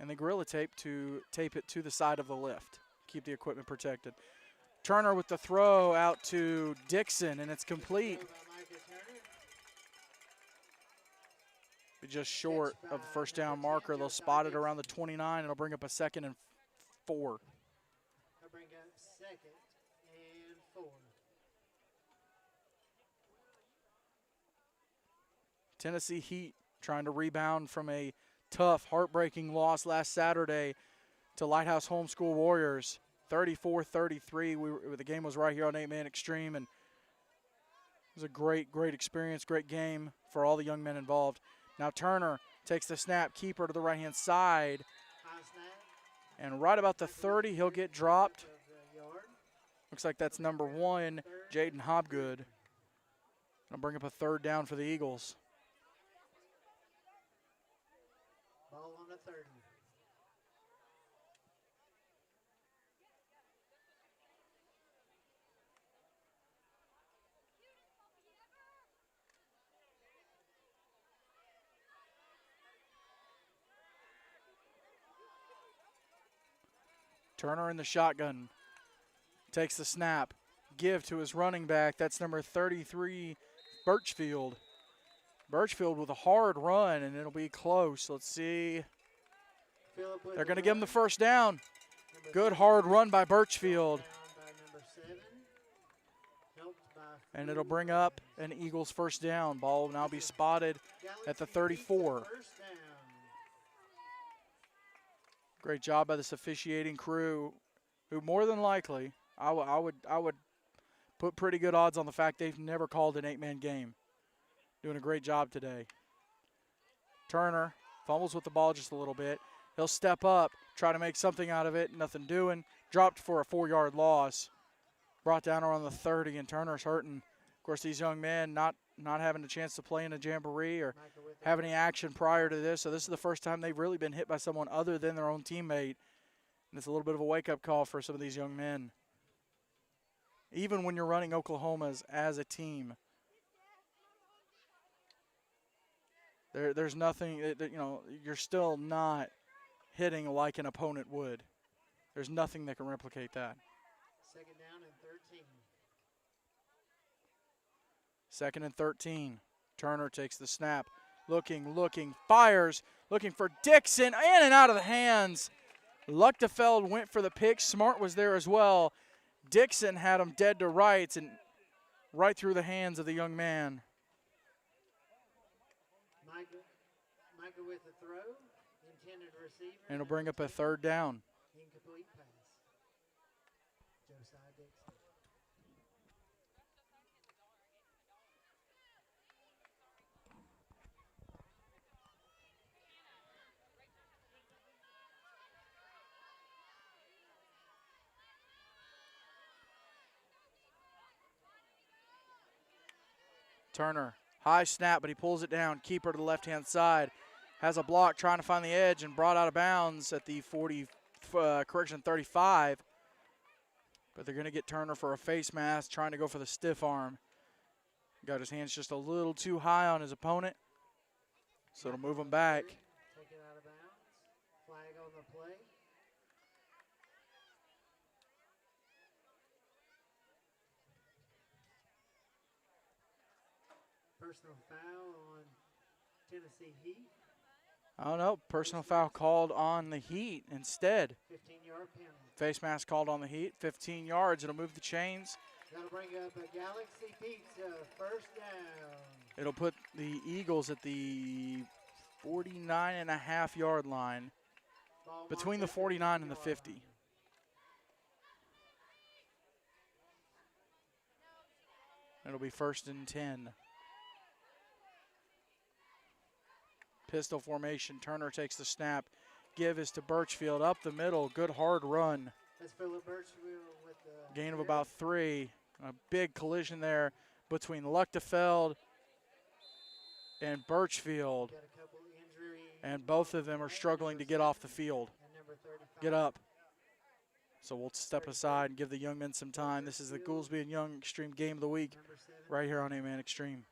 and the Gorilla Tape to tape it to the side of the lift, keep the equipment protected. Turner with the throw out to Dixon, and it's complete. But just short of the first down marker. They'll spot it around the 29. It'll bring up a 2nd and 4. They'll bring up 2nd and 4. Tennessee Heat trying to rebound from a tough, heartbreaking loss last Saturday to Lighthouse Homeschool Warriors, 34-33. The game was right here on 8-Man Extreme, and it was a great, great experience, great game for all the young men involved. Now Turner takes the snap, keeper to the right-hand side, High snap. and right about the 30, he'll get dropped. Looks like that's number 1, Jaden Hobgood. I'll bring up a 3rd down for the Eagles. Ball on the 30. Turner in the shotgun. Takes the snap. Give to his running back. That's number 33, Birchfield. Birchfield with a hard run, and it'll be close. Let's see. They're going to give him the first down. Good hard run by Birchfield. And it'll bring up an Eagles first down. Ball will now be spotted at the 34. Great job by this officiating crew, who more than likely, I would put pretty good odds on the fact they've never called an 8-man game. Doing a great job today. Turner fumbles with the ball just a little bit. He'll step up, try to make something out of it. Nothing doing. Dropped for a 4-yard loss. Brought down around the 30, and Turner's hurting. Of course, these young men not having a chance to play in a jamboree or have any action prior to this. So this is the first time they've really been hit by someone other than their own teammate. And it's a little bit of a wake-up call for some of these young men. Even when you're running Oklahoma's as a team, there's nothing, you're still not hitting like an opponent would. There's nothing that can replicate that. 2nd down and 13. 2nd and 13. Turner takes the snap. Looking, fires, looking for Dixon, in and out of the hands. Luchtefeld went for the pick. Smart was there as well. Dixon had him dead to rights and right through the hands of the young man. Micah with the throw, intended receiver. And it'll bring up a third down. Incomplete pass. Josiah Dixon. Turner, high snap, but he pulls it down. Keeper to the left-hand side. Has a block trying to find the edge and brought out of bounds at the 35. But they're going to get Turner for a face mask, trying to go for the stiff arm. Got his hands just a little too high on his opponent, so it'll move him back. Take it out of bounds. Flag on the play. Personal foul on Tennessee Heat. I don't know, personal foul called on the Heat instead. 15-yard penalty. Face mask called on the Heat, 15 yards. It'll move the chains. That'll bring up a Galaxy Pizza first down. It'll put the Eagles at the 49.5-yard line, Ball between the marked at 49 and the 50-yard 50. line. It'll be 1st and 10. Pistol formation. Turner takes the snap. Give is to Birchfield up the middle. Good hard run. That's Philip Birchfield with the Gain of carry. about 3. A big collision there between Luchtefeld and Birchfield. Got a couple injury. And both of them are struggling to get off the field. And number 35. Get up. So we'll step aside and give the young men some time. This is the Goolesby and Young Extreme Game of the Week Number 7. right here on A-Man Extreme.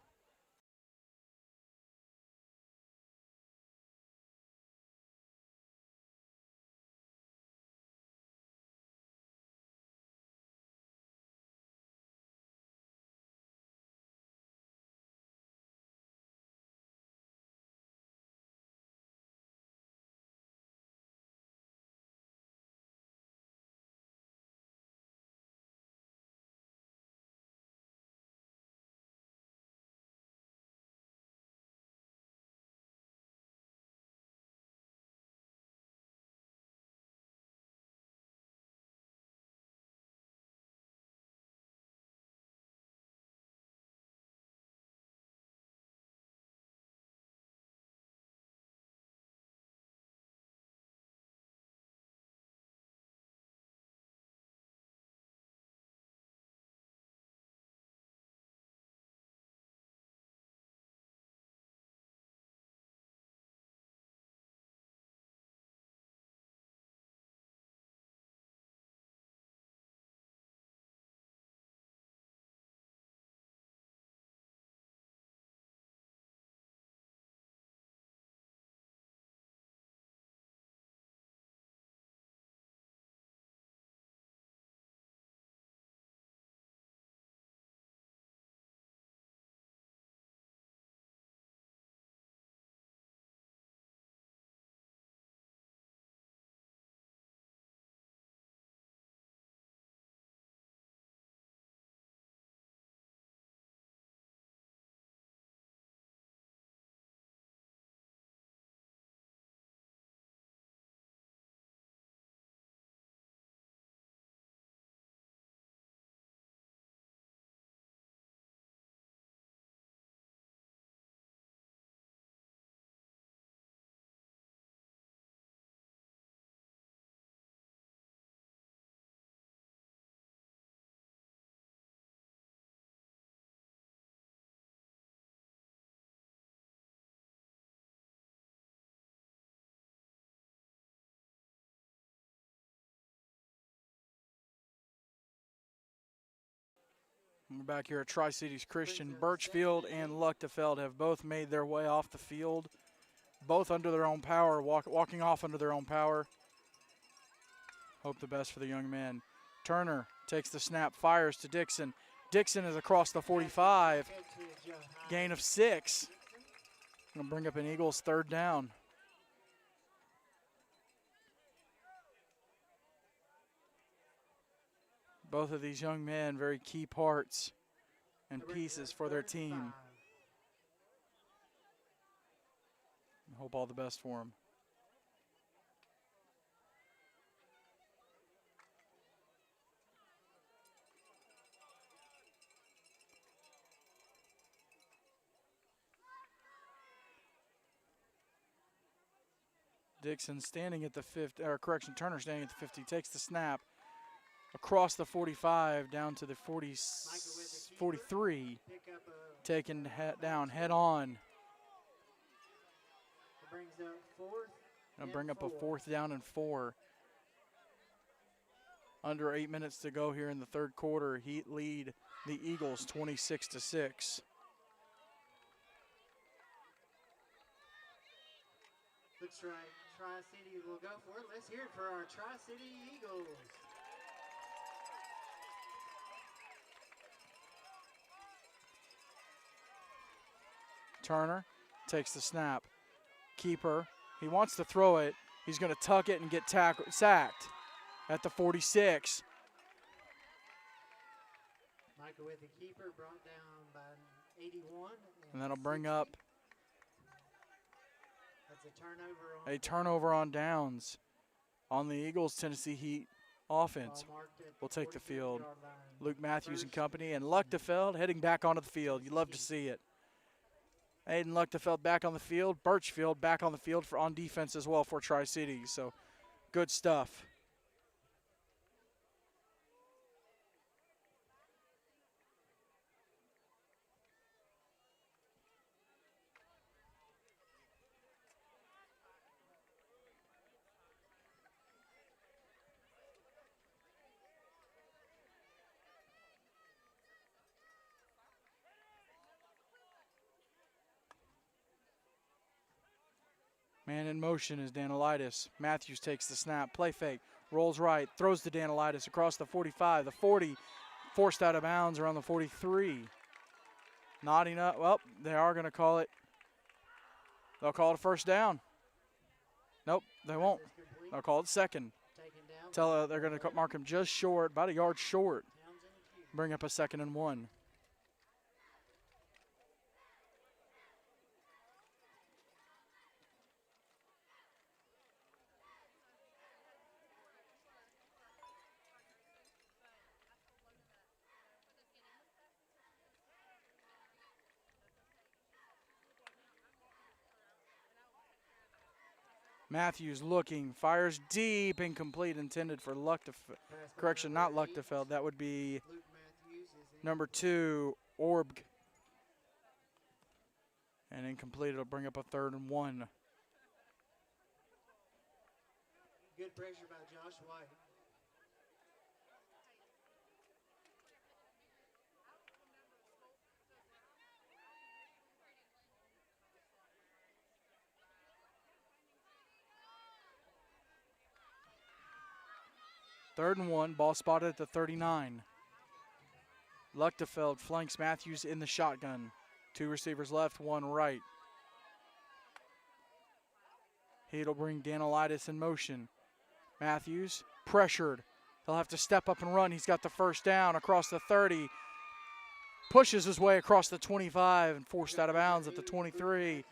We're back here at Tri-Cities Christian. Birchfield and Luchtefeld have both made their way off the field, both under their own power, walking off under their own power. Hope the best for the young men. Turner takes the snap, fires to Dixon. Dixon is across the 45. Head to Joe Hines. Gain of 6. Gonna bring up an Eagles 3rd down. Both of these young men, very key parts and That brings pieces up for their 3rd and team. 5. Hope all the best for them. Dixon standing at the 50, or correction, Turner standing at the 50, takes the snap across the 45 down to the 43, Pick up a taken down head on. It brings up 4th Gonna and bring up a 4. 4th down and 4. Under 8 minutes to go here in the 3rd quarter. Heat lead the Eagles 26-6. Looks like Tri-City will go for it. Let's hear it for our Tri-City Eagles. Turner takes the snap. Keeper, he wants to throw it. He's going to tuck it and get sacked at the 46. Michael with the keeper, brought down by 81. And that'll bring up That's a a turnover on downs on the Eagles Tennessee Heat offense. Ball marked at Will take the field. 47-yard line. Luke Matthews and 1st company, and Luchtefeld heading back onto the field. You love to see it. Aiden Luchtefeld back on the field. Birchfield back on the field on defense as well for Tri-City. So good stuff. Man in motion is Danilitis. Matthews takes the snap. Play fake. Rolls right. Throws to Danilitis across the 45. The 40 forced out of bounds around the 43. Nodding up. Well, they are going to call it. They'll call it a 1st down. Nope, they won't. Pass is complete. They'll call it 2nd. Taken down. They're going to mark him just short, about a yard short. Townsend Hughes. Bring up a 2nd and 1. Matthews looking, fires deep, incomplete, intended for Pass by correction, not number 8. Luchtefeld. That would be Luke Matthews is in. number 2, Orb. And incomplete, it'll bring up a 3rd and 1. Good pressure by Josh White. Third and 1, ball spotted at the 39. Luchtefeld flanks Matthews in the shotgun. 2 receivers left, 1 right. Heat'll bring Danilitis in motion. Matthews pressured. He'll have to step up and run. He's got the 1st down across the 30. Pushes his way across the 25 and forced out of bounds at the 23.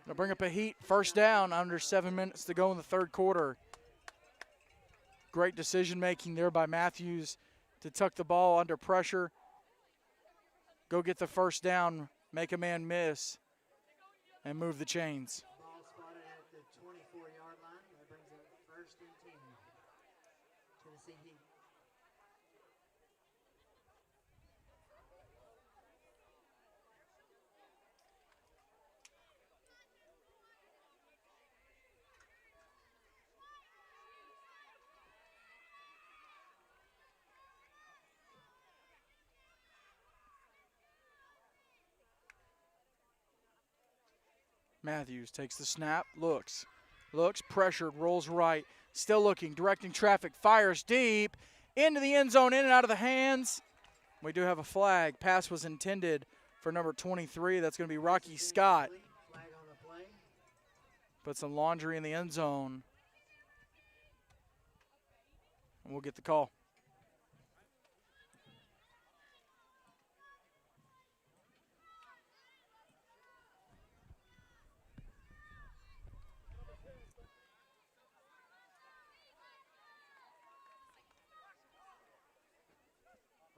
They'll bring up a Heat 1st down under 7 minutes to go in the 3rd quarter. Great decision making there by Matthews to tuck the ball under pressure. Go get the 1st down, make a man miss, and move the chains. Ball spotted at the 24-yard line. That brings up 1st and 10. Tennessee Heat. Matthews takes the snap, looks, pressured, rolls right, still looking, directing traffic, fires deep, into the end zone, in and out of the hands We do have a flag. Pass was intended for number 23. That's going to be Rocky Scott. Flag on the play. Put some laundry in the end zone. And we'll get the call.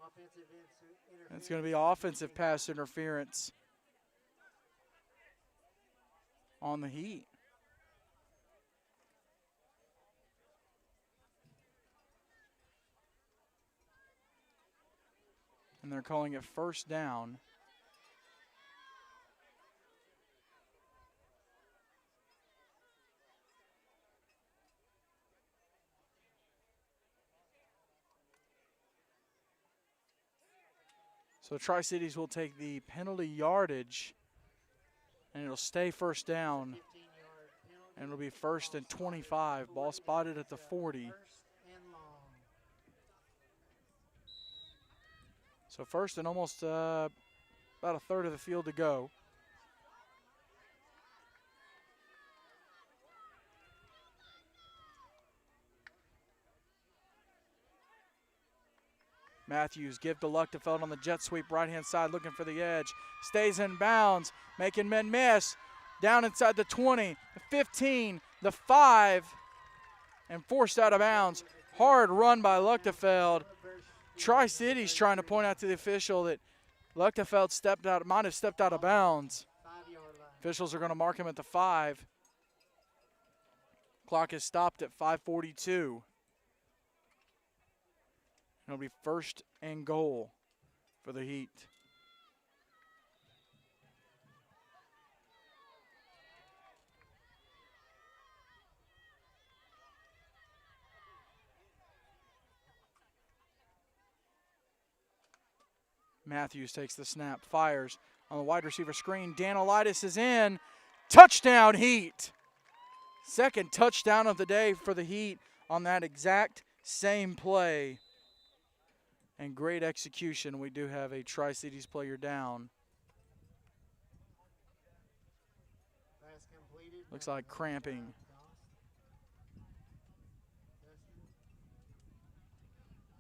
Offensive interference. It's going to be offensive pass interference on the Heat. And they're calling it first down. So Tri-Cities will take the penalty yardage, and it'll stay first down, 15-yard penalty. and it'll be first and 25. Ball spotted at the 40. First and long. So first and almost about a third of the field to go. Matthews give to Luchtefeld on the jet sweep, right-hand side, looking for the edge. Stays in bounds, making men miss. Down inside the 20, the 15, the 5, and forced out of bounds. Hard run by Luchtefeld. Tri-Cities trying to point out to the official that Luchtefeld might have stepped out of bounds. 5-yard line. Officials are going to mark him at the 5. Clock is stopped at 5:42. It'll be first and goal for the Heat. Matthews takes the snap, fires on the wide receiver screen. Danilitis is in. Touchdown, Heat. Second touchdown of the day for the Heat on that exact same play. And great execution. We do have a Tri-Cities player down. Pass completed. Looks like cramping.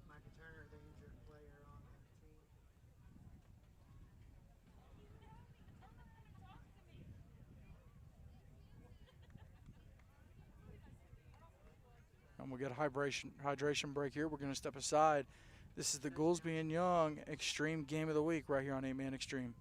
Micah Turner, the injured player on that team. And we'll get a hydration break here. We're going to step aside. This is the Goolesby and Young Extreme Game of the Week right here on 8-Man Extreme.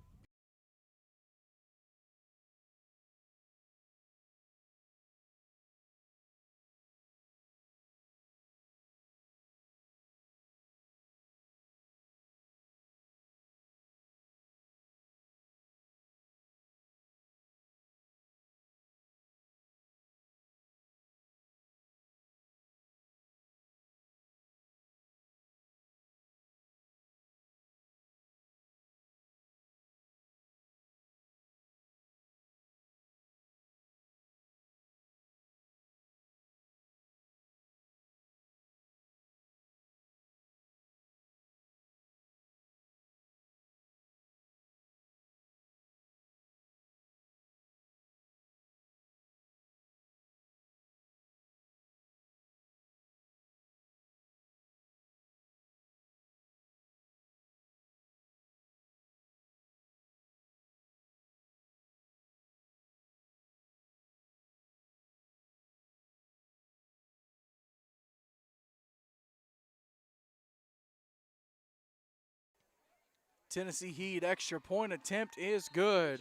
Tennessee Heat extra point attempt is good.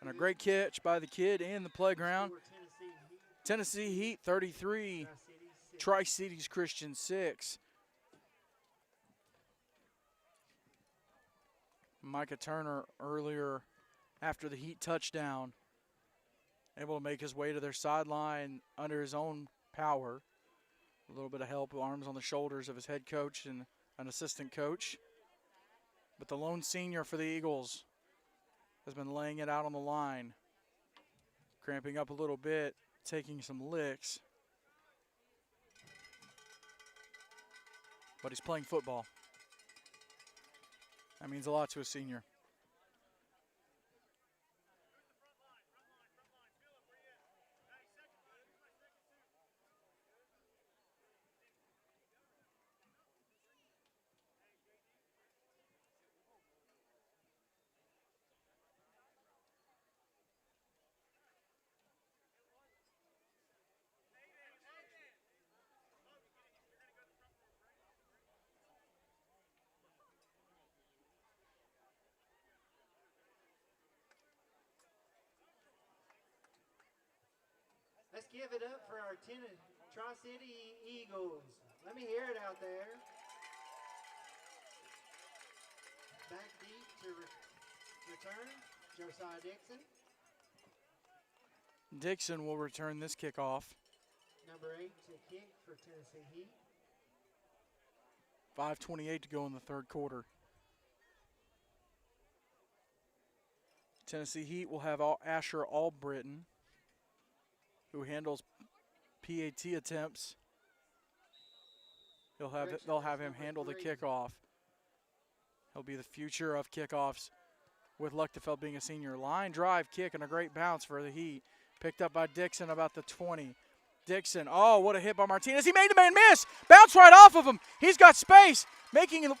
And a great catch by the kid in the playground. Tennessee Heat 33, Tri-Cities Christian 6. Micah Turner earlier after the Heat touchdown, able to make his way to their sideline under his own power. A little bit of help, arms on the shoulders of his head coach and an assistant coach. But the lone senior for the Eagles has been laying it out on the line. Cramping up a little bit, taking some licks. But he's playing football. That means a lot to a senior. Let's give it up for our Tri-City Eagles. Let me hear it out there. Back deep to return, Josiah Dixon. Dixon will return this kickoff. Number 8 to kick for Tennessee Heat. 5:28 to go in the third quarter. Tennessee Heat will have Asher Albritton, who handles PAT attempts. They'll have him handle the kickoff. He'll be the future of kickoffs, with Luchtefeld being a senior. Line drive kick and a great bounce for the Heat. Picked up by Dixon about the 20. Dixon, oh, what a hit by Martinez. He made the man miss. Bounce right off of him. He's got space, making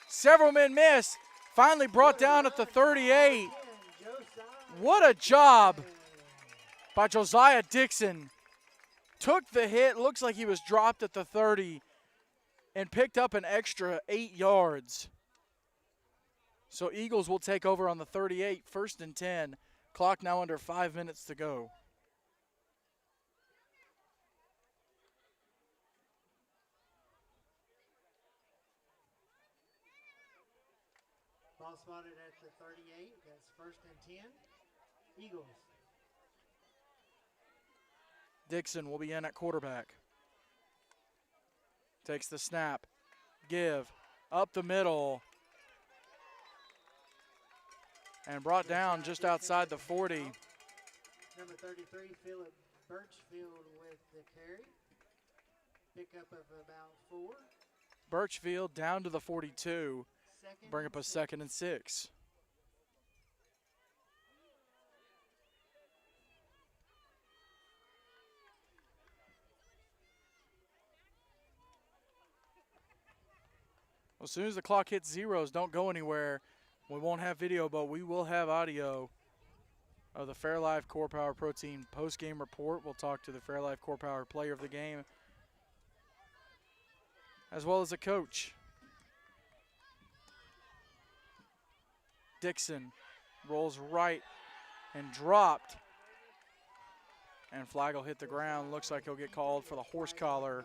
several men miss. Finally brought down at the 38. What a job by Josiah Dixon. Took the hit, looks like he was dropped at the 30, and picked up an extra 8 yards. So Eagles will take over on the 38, 1st and 10. Clock now under 5 minutes to go. Ball spotted at the 38. That's 1st and 10. Eagles. Dixon will be in at quarterback. Takes the snap. Give. Up the middle. And brought down just outside the 40. Number 33, Philip Birchfield with the carry. Pickup of about 4. Birchfield down to the 42. Second Bring up a 2nd and 6. As soon as the clock hits zeros, don't go anywhere. We won't have video, but we will have audio of the Fairlife Core Power Protein post-game report. We'll talk to the Fairlife Core Power player of the game, as well as the coach. Dixon rolls right and dropped. And flag will hit the ground. Looks like he'll get called for the horse collar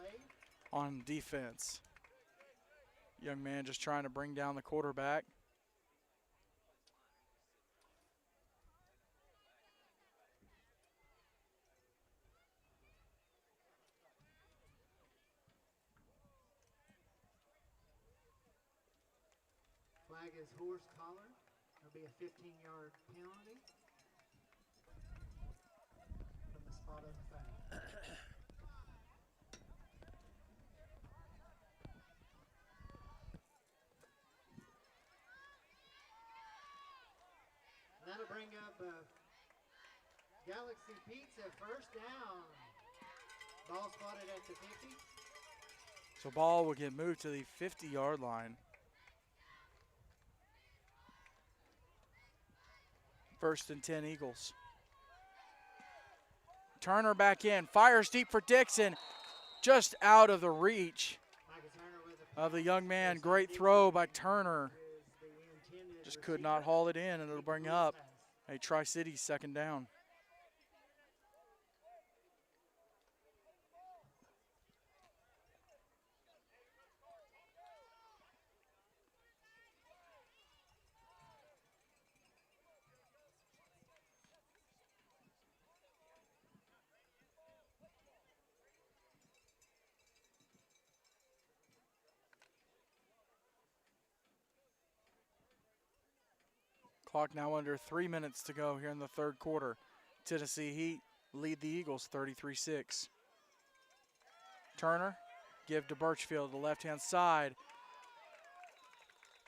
on defense. Young man just trying to bring down the quarterback. Flag is horse collar. There'll be a 15-yard penalty from the spot of the foul. That'll bring up Galaxy Pizza 1st down. Ball spotted at the 50. So ball will get moved to the 50-yard line. 1st and 10 Eagles. Turner back in, fires deep for Dixon, just out of the reach of the young man. Great throw by Turner. Just could not haul it in, and it'll bring up a Tri-City 2nd down. Clock now under 3 minutes to go here in the third quarter. Tennessee Heat lead the Eagles 33-6. Turner, give to Birchfield, the left-hand side.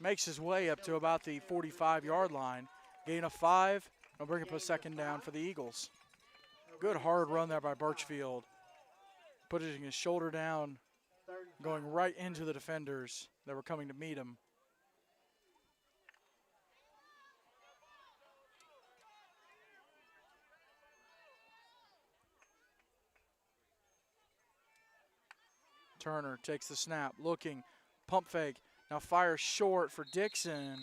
makes his way up to about the 45-yard line. Gain of 5. He'll bring up a second down for the Eagles. Good hard run there by Birchfield. Putting his shoulder down, going right into the defenders that were coming to meet him. Turner takes the snap, looking, pump fake. Now fires short for Dixon.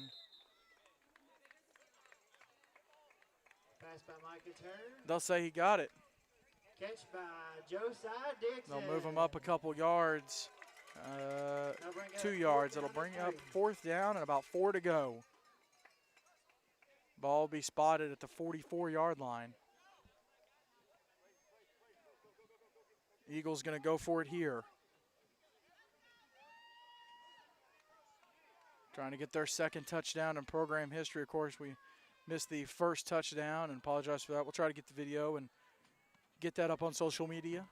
Pass by Micah Turner. They'll say he got it. Catch by Josiah Dixon. They'll move him up a couple yards, That'll bring up 2 yards. fourth It'll bring down up and 3. 4th down and about 4 to go. Ball will be spotted at the 44-yard line. Eagles going to go for it here. Trying to get their second touchdown in program history. Of course, we missed the first touchdown and apologize for that. We'll try to get the video and get that up on social media.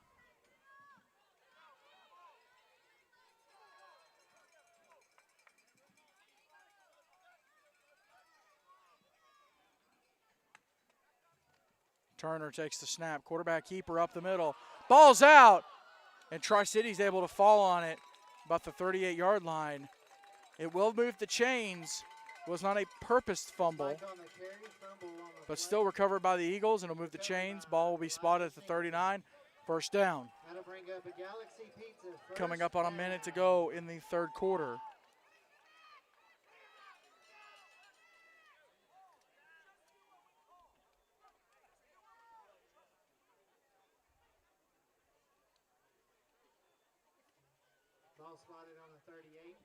Turner takes the snap. Quarterback keeper up the middle. Ball's out. And Tri-City's able to fall on it about the 38-yard line. It will move the chains. Was not a purposed fumble, Mike on the carry, fumble on the but play. still recovered by the Eagles, and it'll move the chains. Ball will be spotted at the 39. First down. That'll bring up a Galaxy Pizza. First Coming up on a down. minute to go in the third quarter. Ball spotted on the 38.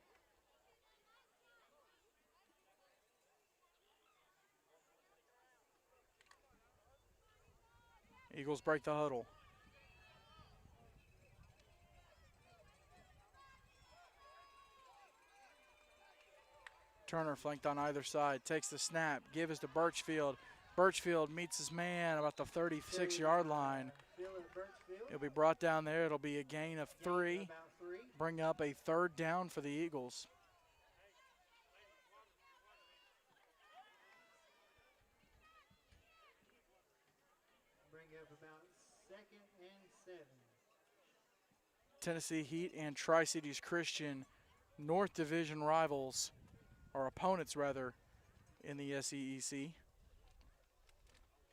Eagles break the huddle. Turner flanked on either side, takes the snap, give us to Birchfield. Birchfield meets his man about the 36-yard line. Philip Birchfield. It'll be brought down there. It'll be a gain of Gain 3. about 3. Bring up a third down for the Eagles. Bring up about 2nd and 7. Tennessee Heat and Tri-Cities Christian, North Division rivals, or opponents rather, in the SEEC.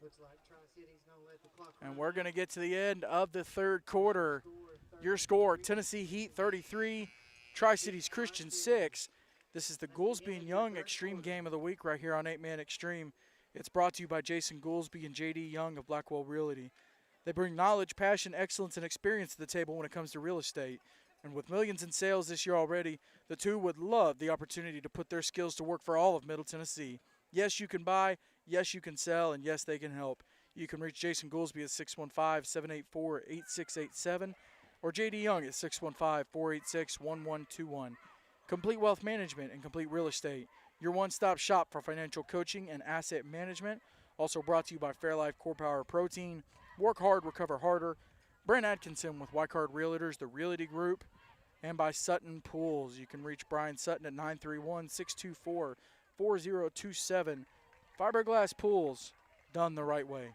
Looks like Tri-City's going to let the clock And run we're out. going to get to the end of the third quarter. Score Your score, 33. Tennessee Heat 33, Tri-Cities Christian 6. This is the Goolesby and Young Extreme Game of the Week right here on 8-Man Extreme. It's brought to you by Jason Goolesby and J.D. Young of Blackwell Realty. They bring knowledge, passion, excellence, and experience to the table when it comes to real estate. And with millions in sales this year already, the two would love the opportunity to put their skills to work for all of Middle Tennessee. Yes, you can buy, yes, you can sell, and yes, they can help. You can reach Jason Goolesby at 615-784-8687 or J.D. Young at 615-486-1121. Complete Wealth Management and Complete Real Estate, your one-stop shop for financial coaching and asset management. Also brought to you by Fairlife Core Power Protein, Work Hard, Recover Harder, Brent Atkinson with Wycard Realtors, the Realty Group, and by Sutton Pools. You can reach Brian Sutton at 931-624-4027. Fiberglass pools, done the right way.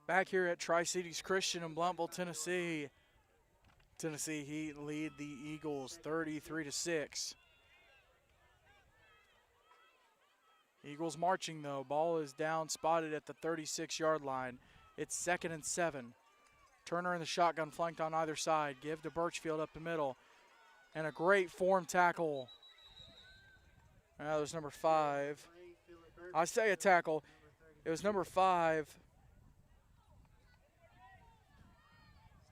Back here at Tri-Cities Christian in Blountville, Tennessee. Tennessee Heat lead the Eagles 33-6. Eagles marching though. Ball is down, spotted at the 36-yard line. It's 2nd and 7. Turner in the shotgun, flanked on either side. Give to Birchfield up the middle. And a great form tackle. That was number 5. I say a tackle. It was number 5.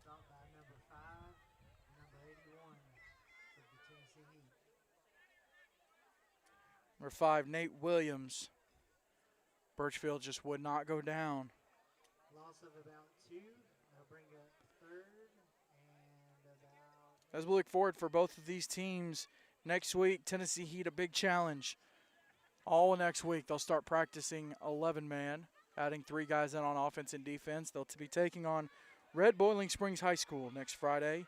Stopped by number 5, number 81 for the Tennessee Heat. Number 5, Nate Williams. Birchfield just would not go down. Loss of about 2. They'll bring up 3rd and about. As we look forward for both of these teams next week, Tennessee Heat a big challenge. All next week they'll start practicing 11-man, adding 3 guys in on offense and defense. They'll be taking on Red Boiling Springs High School next Friday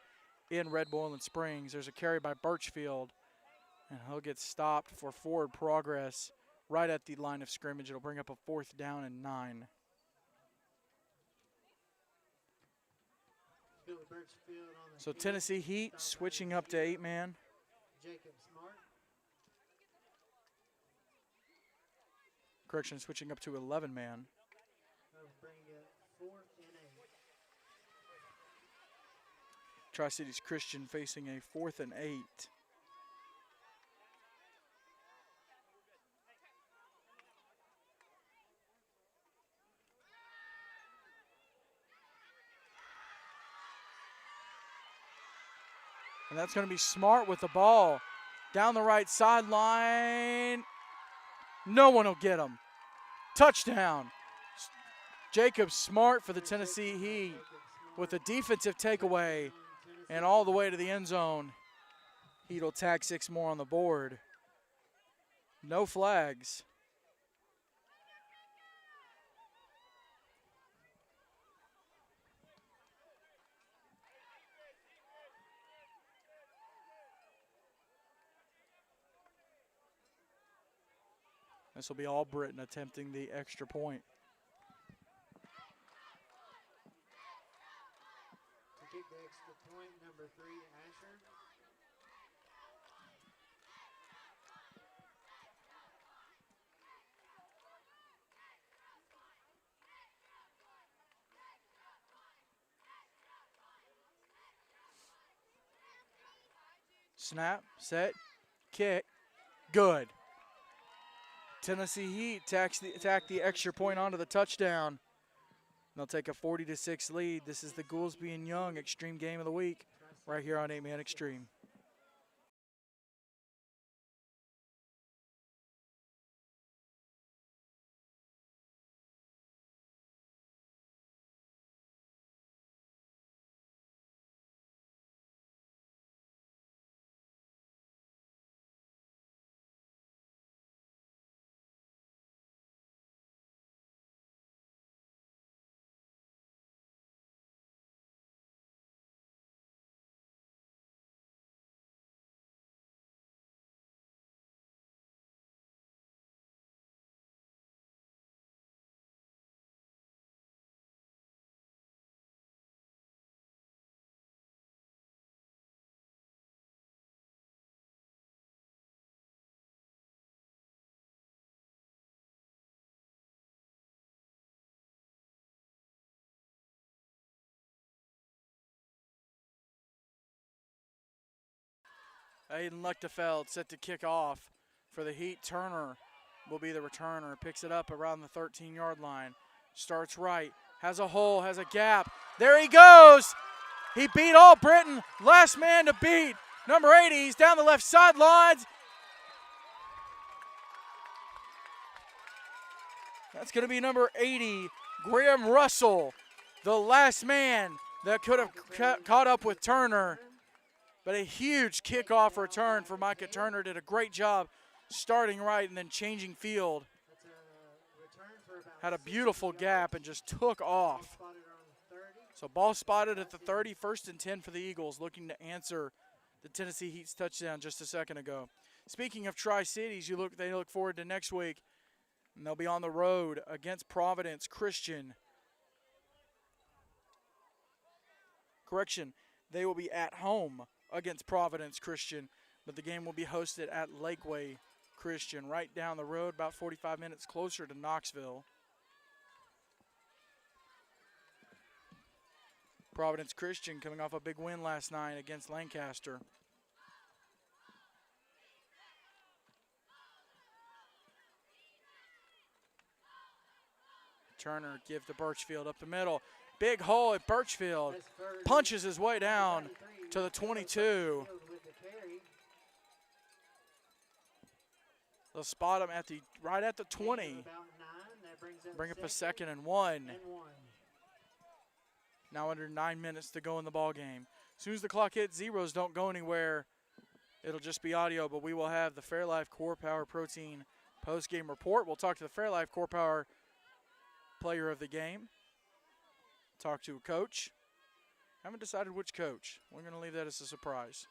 in Red Boiling Springs. There's a carry by Birchfield, and he'll get stopped for forward progress right at the line of scrimmage. It'll bring up a 4th down and 9. Philip Birchfield on the So field. Tennessee Heat switching up to 8-man. Jacob Smart. Correction, switching up to 11-man. They'll bring up 4th and 8. Tri-Cities Christian facing a 4th and 8. And that's going to be Smart with the ball. Down the right sideline. No one will get him. Touchdown. Jacob Smart for the Tennessee Heat with a defensive takeaway and all the way to the end zone. Heat will tag 6 more on the board. No flags. This will be all Britton attempting the extra point. To kick the extra point, number 3, Asher. Snap, set, kick, good. Tennessee Heat attack the extra point onto the touchdown. They'll take a 40-6 lead. This is the Goolesby and Young Extreme Game of the Week right here on 8-Man Extreme. Aiden Lechtefeld set to kick off for the Heat. Turner will be the returner. Picks it up around the 13-yard line. Starts right. Has a hole. Has a gap. There he goes. He beat all Britton. Last man to beat. Number 80. He's down the left sidelines. That's going to be number 80, Graham Russell. The last man that could have caught up with Turner. But a huge kickoff return for Micah Turner. Did a great job starting right and then changing field. That's a return for about Had a 60 beautiful yards. gap and just took off. Spotted on 30. So ball spotted at the 30, 1st and 10 for the Eagles, looking to answer the Tennessee Heat's touchdown just a second ago. Speaking of Tri-Cities, they look forward to next week, and they'll be on the road against Providence Christian Correction, they will be at home against Providence Christian, but the game will be hosted at Lakeway Christian, right down the road, about 45 minutes closer to Knoxville. Providence Christian coming off a big win last night against Lancaster. Turner give to Birchfield up the middle. Big hole at Birchfield. Punches his way down to the 22. They'll spot him at right at the 20. Bring up a 2nd and 1. Now under 9 minutes to go in the ball game. As soon as the clock hits, zeros don't go anywhere. It'll just be audio, but we will have the Fairlife Core Power Protein post-game report. We'll talk to the Fairlife Core Power player of the game. Talk to a coach. Haven't decided which coach. We're going to leave that as a surprise.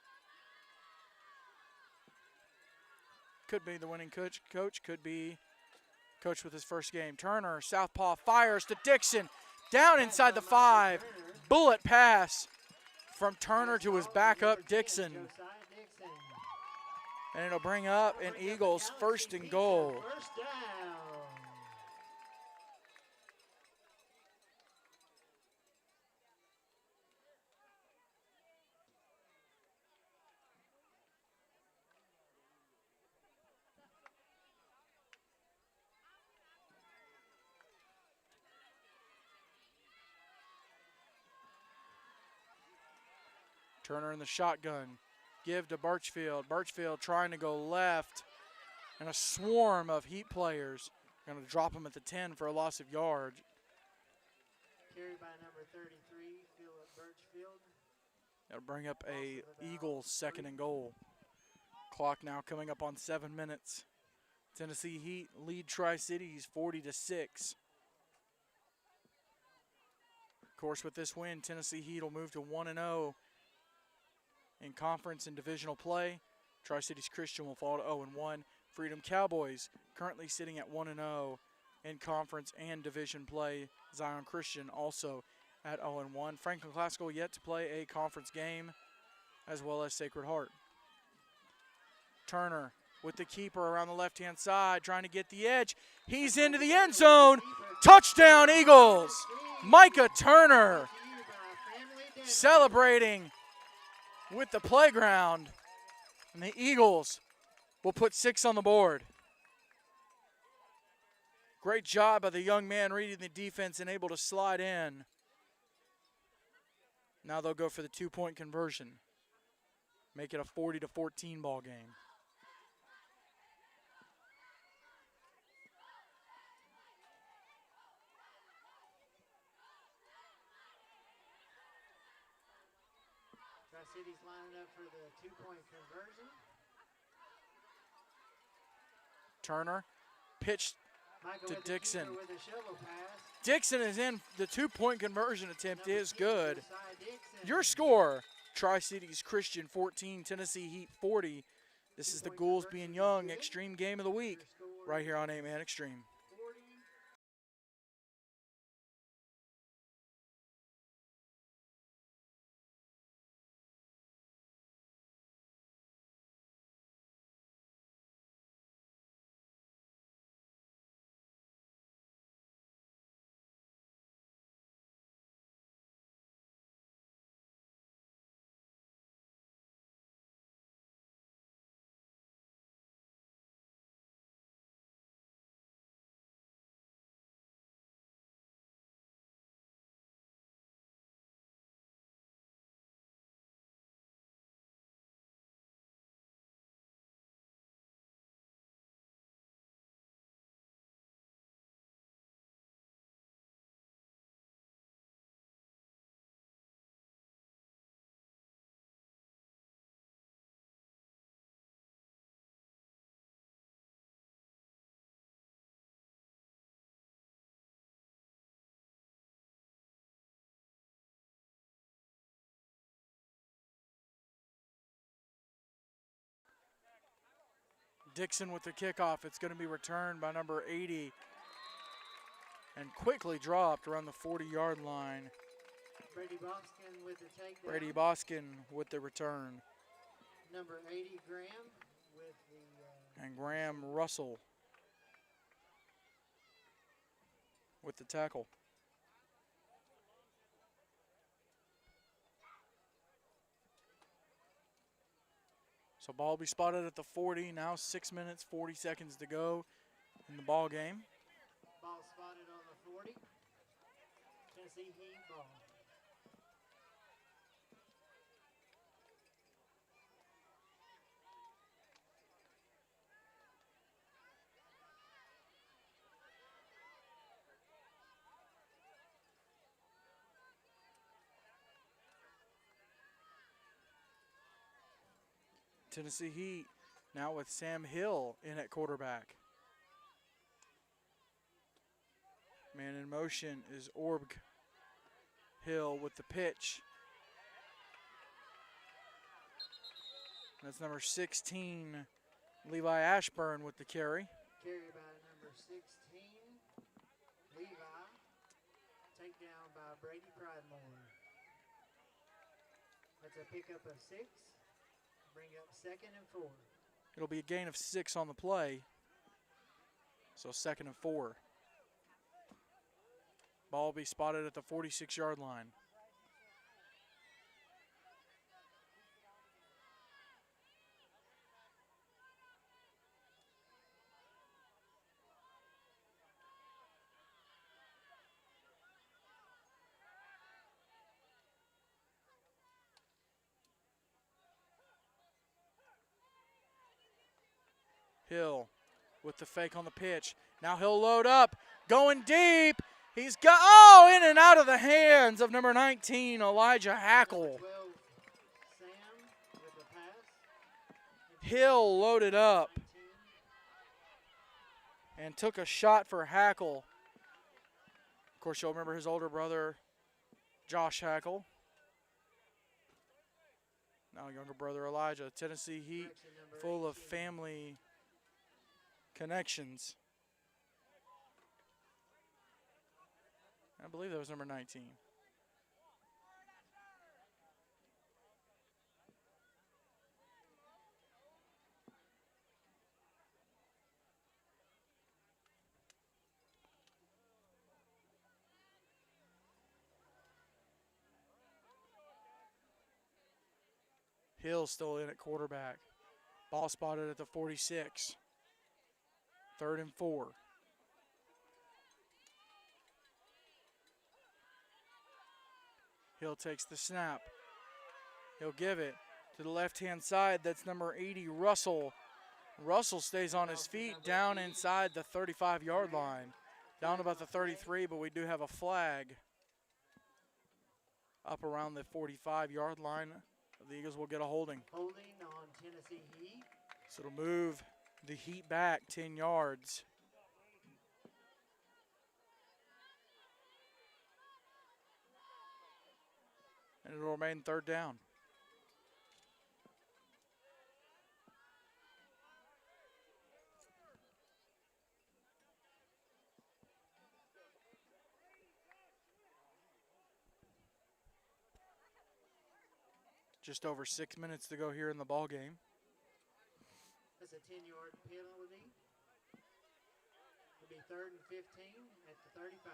Could be the winning coach. Could be coach with his first game. Turner, southpaw, fires to Dixon. Down inside the 5. Bullet pass from Turner to his backup, Dixon. And it'll bring up an Eagles 1st and goal. Turner in the shotgun. Give to Birchfield. Birchfield trying to go left. And a swarm of Heat players. Going to drop him at the 10 for a loss of yard. Carried by number 33, Philip Birchfield. That'll bring up a Eagles 2nd and goal. Clock now coming up on 7 minutes. Tennessee Heat lead Tri-Cities 40-6. Of course, with this win, Tennessee Heat will move to 1-0 in conference and divisional play. Tri-Cities Christian will fall to 0-1. Freedom Cowboys currently sitting at 1-0 in conference and division play. Zion Christian also at 0-1. Franklin Classical yet to play a conference game, as well as Sacred Heart. Turner with the keeper around the left-hand side, trying to get the edge. He's into the end zone. Touchdown, Eagles. Micah Turner celebrating with the playground. And the Eagles will put 6 on the board. Great job by the young man reading the defense and able to slide in. Now they'll go for the 2-point conversion. Make it a 40-14 ball game. Tri-Cities lining up for the 2-point conversion. Turner pitched Michael to with the Dixon. keeper with a shovel pass. Dixon is in. The 2-point conversion attempt Number is 6, good. Josiah Dixon. Your score, Tri-Cities Christian 14, Tennessee Heat 40. This is the Goolesby and Young Extreme Game of the Week right here on 8-Man Extreme. Dixon with the kickoff. It's going to be returned by number 80 and quickly dropped around the 40-yard line. Brady Boskin with the takedown. Brady Boskin with the return. Number 80, Graham, with the And Graham Russell with the tackle. So ball will be spotted at the 40. Now 6 minutes, 40 seconds to go in the ball game. ball spotted on the 40. Tennessee Heat ball. Tennessee Heat now with Sam Hill in at quarterback. Man in motion is Orb Hill with the pitch. That's number 16, Levi Ashburn with the carry. Carry by number 16, Levi. Takedown by Brady Pridemore. That's a pickup of 6. Bring up 2nd and 4. It'll be a gain of 6 on the play. So 2nd and 4. Ball will be spotted at the 46-yard line. Hill with the fake on the pitch. Now he'll load up, going deep. He's got, in and out of the hands of number 19, Elijah Hackle. 12, Sam with the pass. Hill loaded up 19. and took a shot for Hackle. Of course, you'll remember his older brother, Josh Hackle. Now younger brother Elijah. Tennessee Heat Correction number full of 18. family connections. I believe that was number 19. Hill still in at quarterback. Ball spotted at the 46. 3rd and 4. Hill takes the snap. He'll give it to the left-hand side. That's number 80, Russell. Russell stays on his feet down inside the 35-yard line. Down about the 33, but we do have a flag up around the 45-yard line. The Eagles will get a holding. Holding on Tennessee Heat. So it'll move the Heat back 10 yards. And it'll remain 3rd down. Just over 6 minutes to go here in the ball game. That's a 10-yard penalty. It'll be 3rd and 15 at the 35.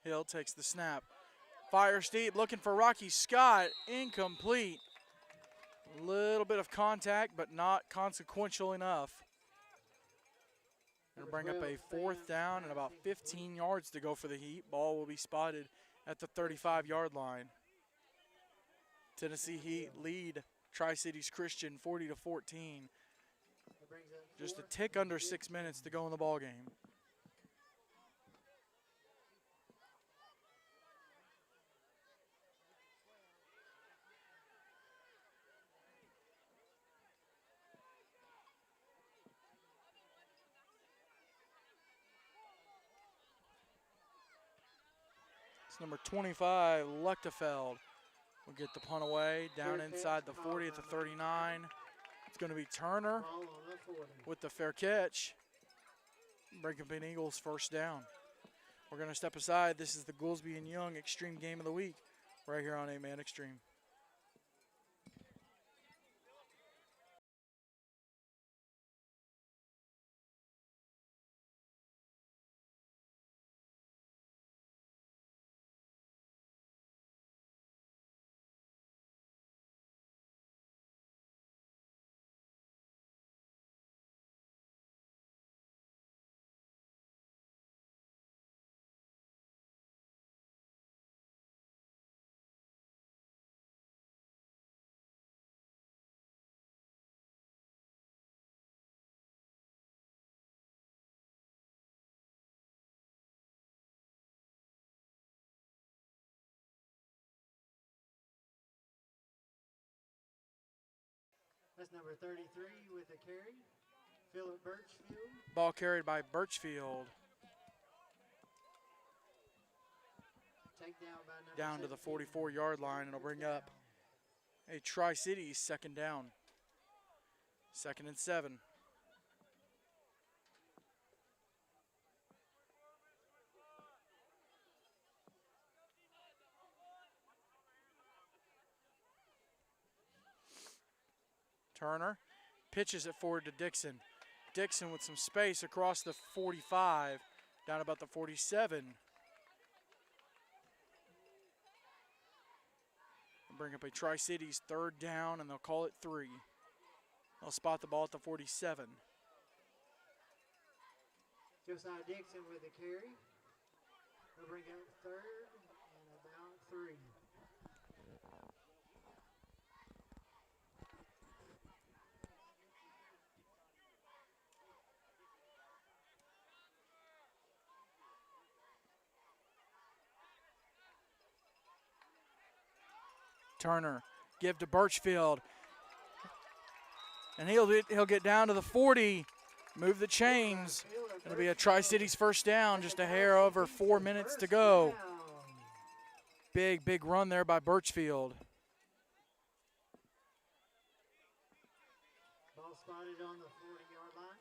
Hill takes the snap. Fires deep, looking for Rocky Scott. Incomplete. A little bit of contact, but not consequential enough. It'll bring up a 4th down and about 15 yards to go for the Heat. Ball will be spotted at the 35-yard line. Tennessee Heat lead Tri-Cities Christian 40-14. That brings up Just a 4th tick and under 6 minutes to go in the ball game. It's number 25, Luchtefeld. Will get the punt away down Fair catch inside the called 40 at the by 39. It's going to be Turner Ball on the 40. with the fair catch. Bring up an Eagles first down. We're going to step aside. This is the Goolesby and Young Extreme Game of the Week right here on 8-Man Extreme. That's number 33 with a carry. Philip Birchfield. Ball carried by Birchfield Takedown by number down to the 17. 44-yard line, and it'll bring up a Tri-Cities second down. 2nd and 7. Turner pitches it forward to Dixon. Dixon with some space across the 45, down about the 47. Bring up a Tri-Cities 3rd down, and they'll call it 3. They'll spot the ball at the 47. Josiah Dixon with a carry. They'll bring up 3rd and about 3. Turner give to Birchfield, and he'll get down to the 40, move the chains. It'll be a Tri-Cities first down, just a hair over 4 minutes to go. Big run there by Birchfield. Ball spotted on the 40-yard line.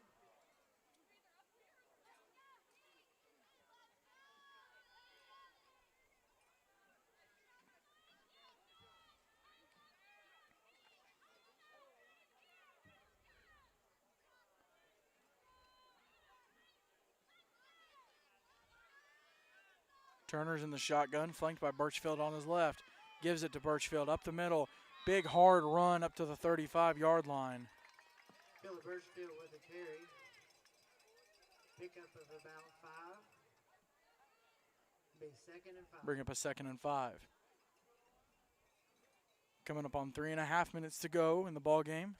Turner's in the shotgun, flanked by Birchfield on his left. Gives it to Birchfield up the middle. Big, hard run up to the 35-yard line. Philip Birchfield with a carry. Pickup of about 5. Be 2nd and 5. Bring up a 2nd and 5. Coming up on 3.5 minutes to go in the ball game.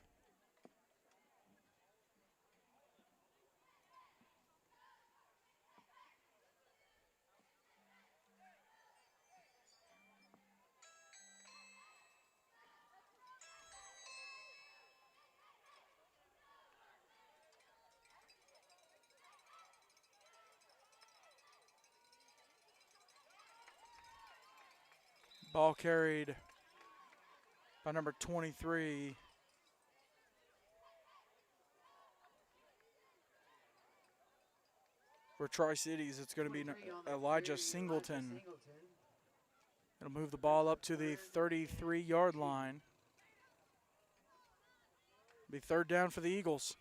Ball carried by number 23. For Tri-Cities, it's going to be 23 on the Elijah carry, Singleton. It'll move the ball up to the 33-yard line. Be 3rd down for the Eagles.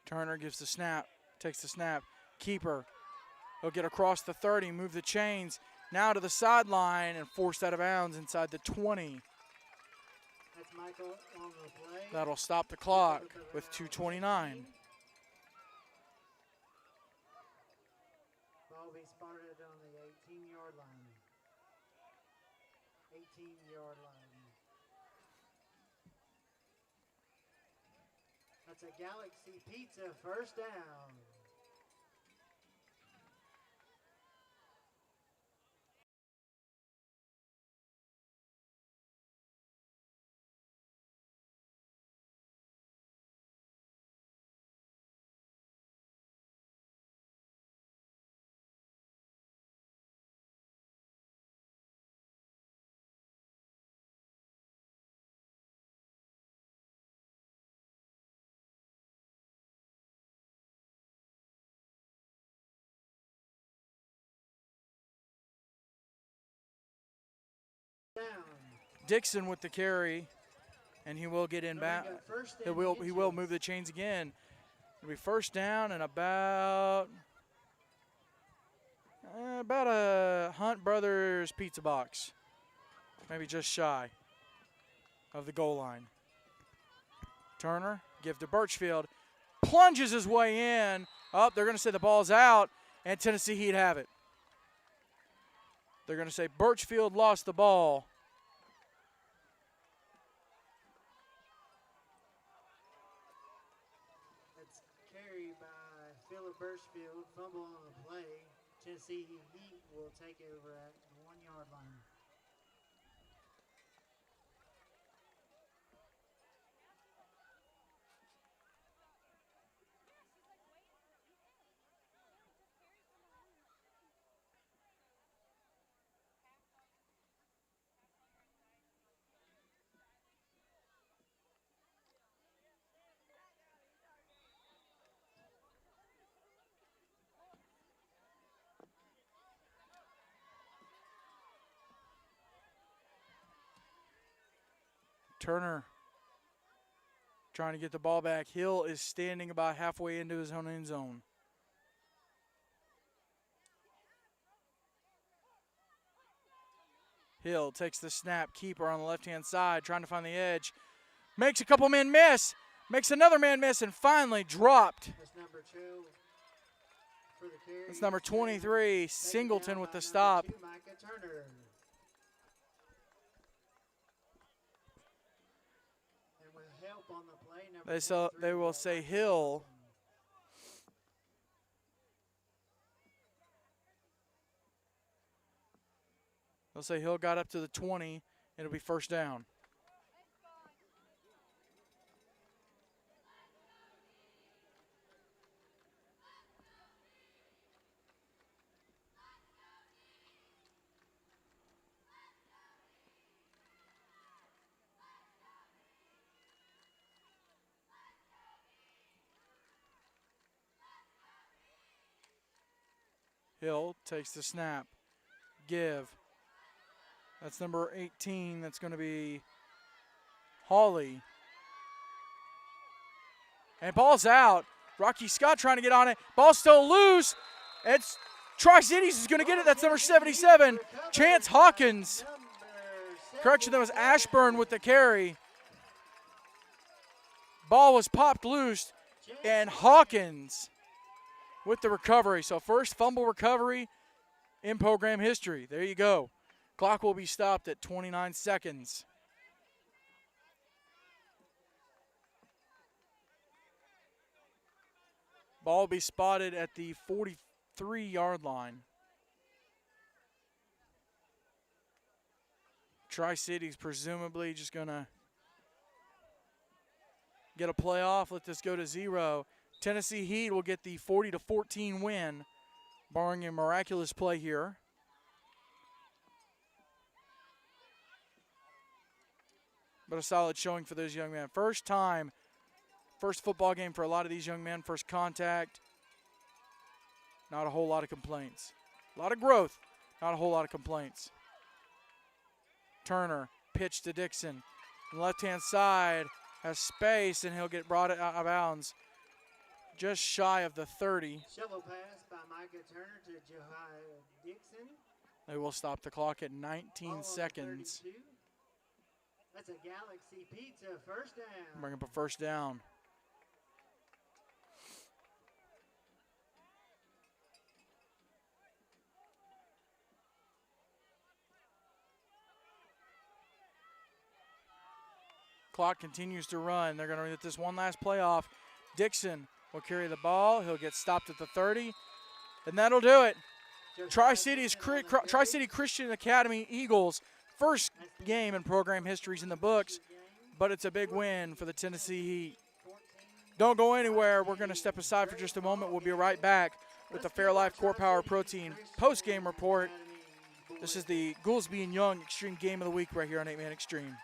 Turner gives the snap, takes the snap. Keeper, he'll get across the 30, move the chains. Now to the sideline and forced out of bounds inside the 20. That's Michael on the play. That'll stop the clock with 2:29. Ball be spotted on the 18-yard line. 18-yard line. That's a Galaxy Pizza first down. down. Dixon with the carry, and he will get in back. Throwing a first He and will move inches. the chains again. It'll be first down and about a Hunt Brothers pizza box, maybe just shy of the goal line. Turner, give to Birchfield, plunges his way in. Oh, they're going to say the ball's out, and Tennessee Heat have it. They're going to say Birchfield lost the ball. That's carried by Philip Birchfield. Fumble on the play. Tennessee Heat will take over at the 1 yard line. Turner trying to get the ball back. Hill is standing about halfway into his own end zone. Hill takes the snap. Keeper on the left-hand side trying to find the edge. Makes a couple men miss. Makes another man miss and finally dropped. That's number 2 for the carry. It's number 23, Taken Singleton down with by the number stop. 2, Micah Turner. And with help on the play, number They will say Hill. They'll say Hill got up to the 20. It'll be first down. Hill takes the snap. Give. That's number 18. That's going to be Hawley. And ball's out. Rocky Scott trying to get on it. Ball's still loose. It's Tri-Cities is going to get it. That's number 77. Chance Hawkins. Correction, that was Ashburn with the carry. Ball was popped loose. And Hawkins with the recovery. So first fumble recovery in program history. There you go. Clock will be stopped at 29 seconds. Ball will be spotted at the 43-yard line. Tri-Cities presumably just going to get a playoff. Let this go to 0. Tennessee Heat will get the 40-14 win, barring a miraculous play here. But a solid showing for those young men. First time, first football game for a lot of these young men, first contact. Not a whole lot of complaints. A lot of growth, not a whole lot of complaints. Turner, pitch to Dixon. On the left-hand side, has space, and he'll get brought out of bounds. Just shy of the 30. Shovel pass by Micah Turner to Josiah Dixon. They will stop the clock at 19 Ball on the seconds. 32. That's a Galaxy Pizza first down. Bring up a first down. Clock continues to run. They're going to get this one last playoff. Dixon will carry the ball. He'll get stopped at the 30. And that'll do it. Tri-City Christian Academy Eagles. First game in program history's in the books, but it's a big win for the Tennessee Heat. Don't go anywhere. We're going to step aside for just a moment. We'll be right back with the Fairlife Core Power Protein post-game report. This is the Goolesby and Young Extreme Game of the Week right here on 8-Man Extreme.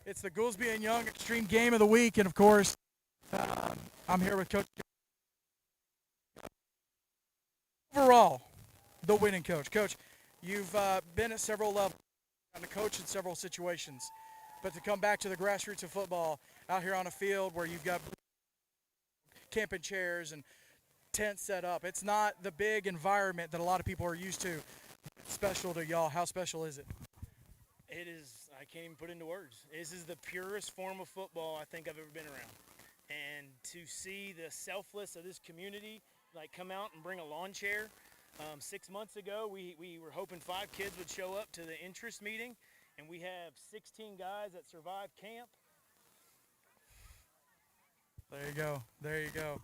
It's the Goolesby and Young Extreme Game of the Week, and of course, I'm here with Coach. Overall, the winning coach. Coach, you've been at several levels, and a coach in several situations, but to come back to the grassroots of football out here on a field where you've got camping chairs and tents set up, it's not the big environment that a lot of people are used to. It's special to y'all. How special is it? It is, I can't even put into words. This is the purest form of football I think I've ever been around. And to see the selfless of this community like come out and bring a lawn chair. 6 months ago, we were hoping 5 kids would show up to the interest meeting, and we have 16 guys that survived camp. There you go. There you go.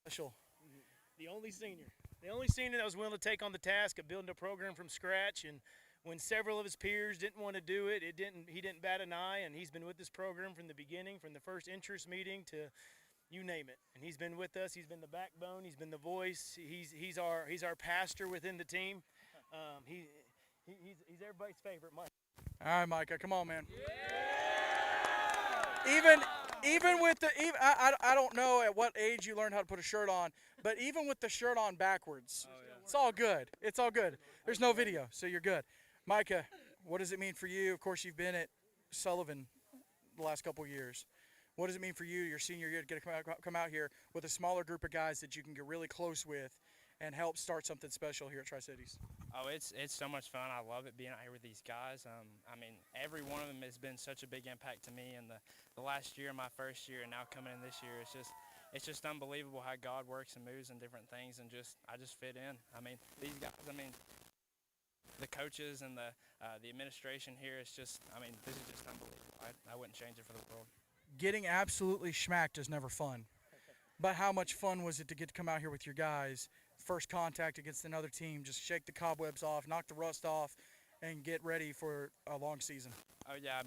Special. The only senior that was willing to take on the task of building a program from scratch, and when several of his peers didn't want to do it, he didn't bat an eye, and he's been with this program from the beginning, from the first interest meeting to you name it. And he's been with us. He's been the backbone. He's been the voice. He's our pastor within the team. He's everybody's favorite, Mike. All right, Micah, come on, man. Even with the I don't know at what age you learned how to put a shirt on, but even with the shirt on backwards, it's all good. It's all good. There's no video, so you're good. Micah, what does it mean for you? Of course, you've been at Sullivan the last couple of years. What does it mean for you, your senior year, to get to come out here with a smaller group of guys that you can get really close with and help start something special here at Tri-Cities? Oh, it's so much fun. I love it being out here with these guys. I mean, every one of them has been such a big impact to me in the last year, my first year, and now coming in this year. It's just unbelievable how God works and moves in different things, and I just fit in. I mean, these guys, the coaches and the administration here, this is just unbelievable. I wouldn't change it for the world. Getting absolutely schmacked is never fun. But how much fun was it to get to come out here with your guys, first contact against another team, just shake the cobwebs off, knock the rust off, and get ready for a long season? Oh, yeah,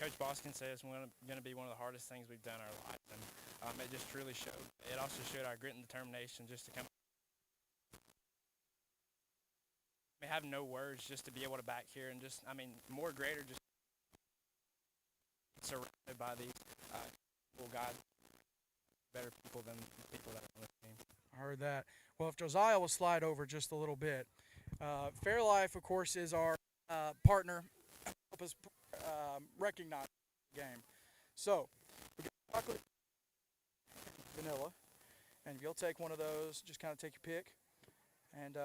Coach Boskin says it's going to be one of the hardest things we've done in our life. And it just truly showed. It also showed our grit and determination just to come. I have no words just to be able to back here and more greater, just surrounded by these cool guys, better people than the people that are on the team. I heard that. Well, if Josiah will slide over just a little bit. Fairlife, of course, is our partner. Help us recognize the game. So, we got chocolate, vanilla, and if you'll take one of those, just kind of take your pick, and you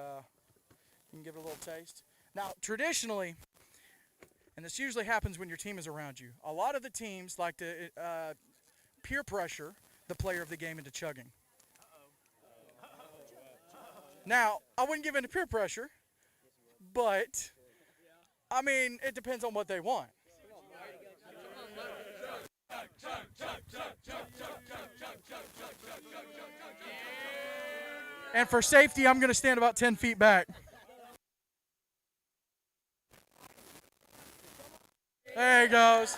can give it a little taste. Now, traditionally, and this usually happens when your team is around you, a lot of the teams like to peer pressure the player of the game into chugging. Now, I wouldn't give in to peer pressure, but, it depends on what they want. And for safety, I'm going to stand about 10 feet back. There he goes.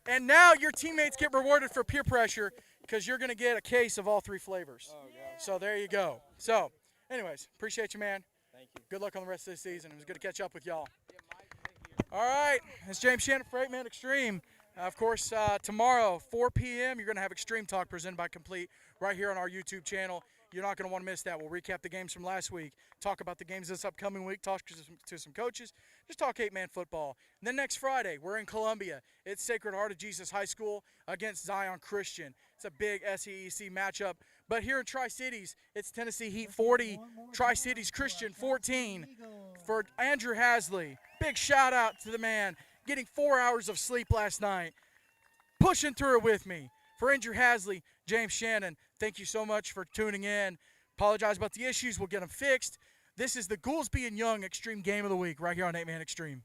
And now your teammates get rewarded for peer pressure because you're going to get a case of all 3 flavors. So there you go. So, anyways, appreciate you, man. Thank you. Good luck on the rest of the season. It was good to catch up with y'all. All right, it's James Shannon for 8 Man Extreme. Of course, tomorrow, 4 p.m., you're going to have Extreme Talk presented by Complete right here on our YouTube channel. You're not going to want to miss that. We'll recap the games from last week, talk about the games this upcoming week, talk to some coaches, just talk 8-man football. And then next Friday, we're in Columbia. It's Sacred Heart of Jesus High School against Zion Christian. It's a big SEC matchup. But here in Tri-Cities, it's Tennessee Heat 40, Tri-Cities Christian 14 for Andrew Hasley. Big shout out to the man getting 4 hours of sleep last night, pushing through it with me. For Andrew Hasley, James Shannon, thank you so much for tuning in. Apologize about the issues. We'll get them fixed. This is the Goolesby and Young Extreme Game of the Week right here on 8 Man Extreme.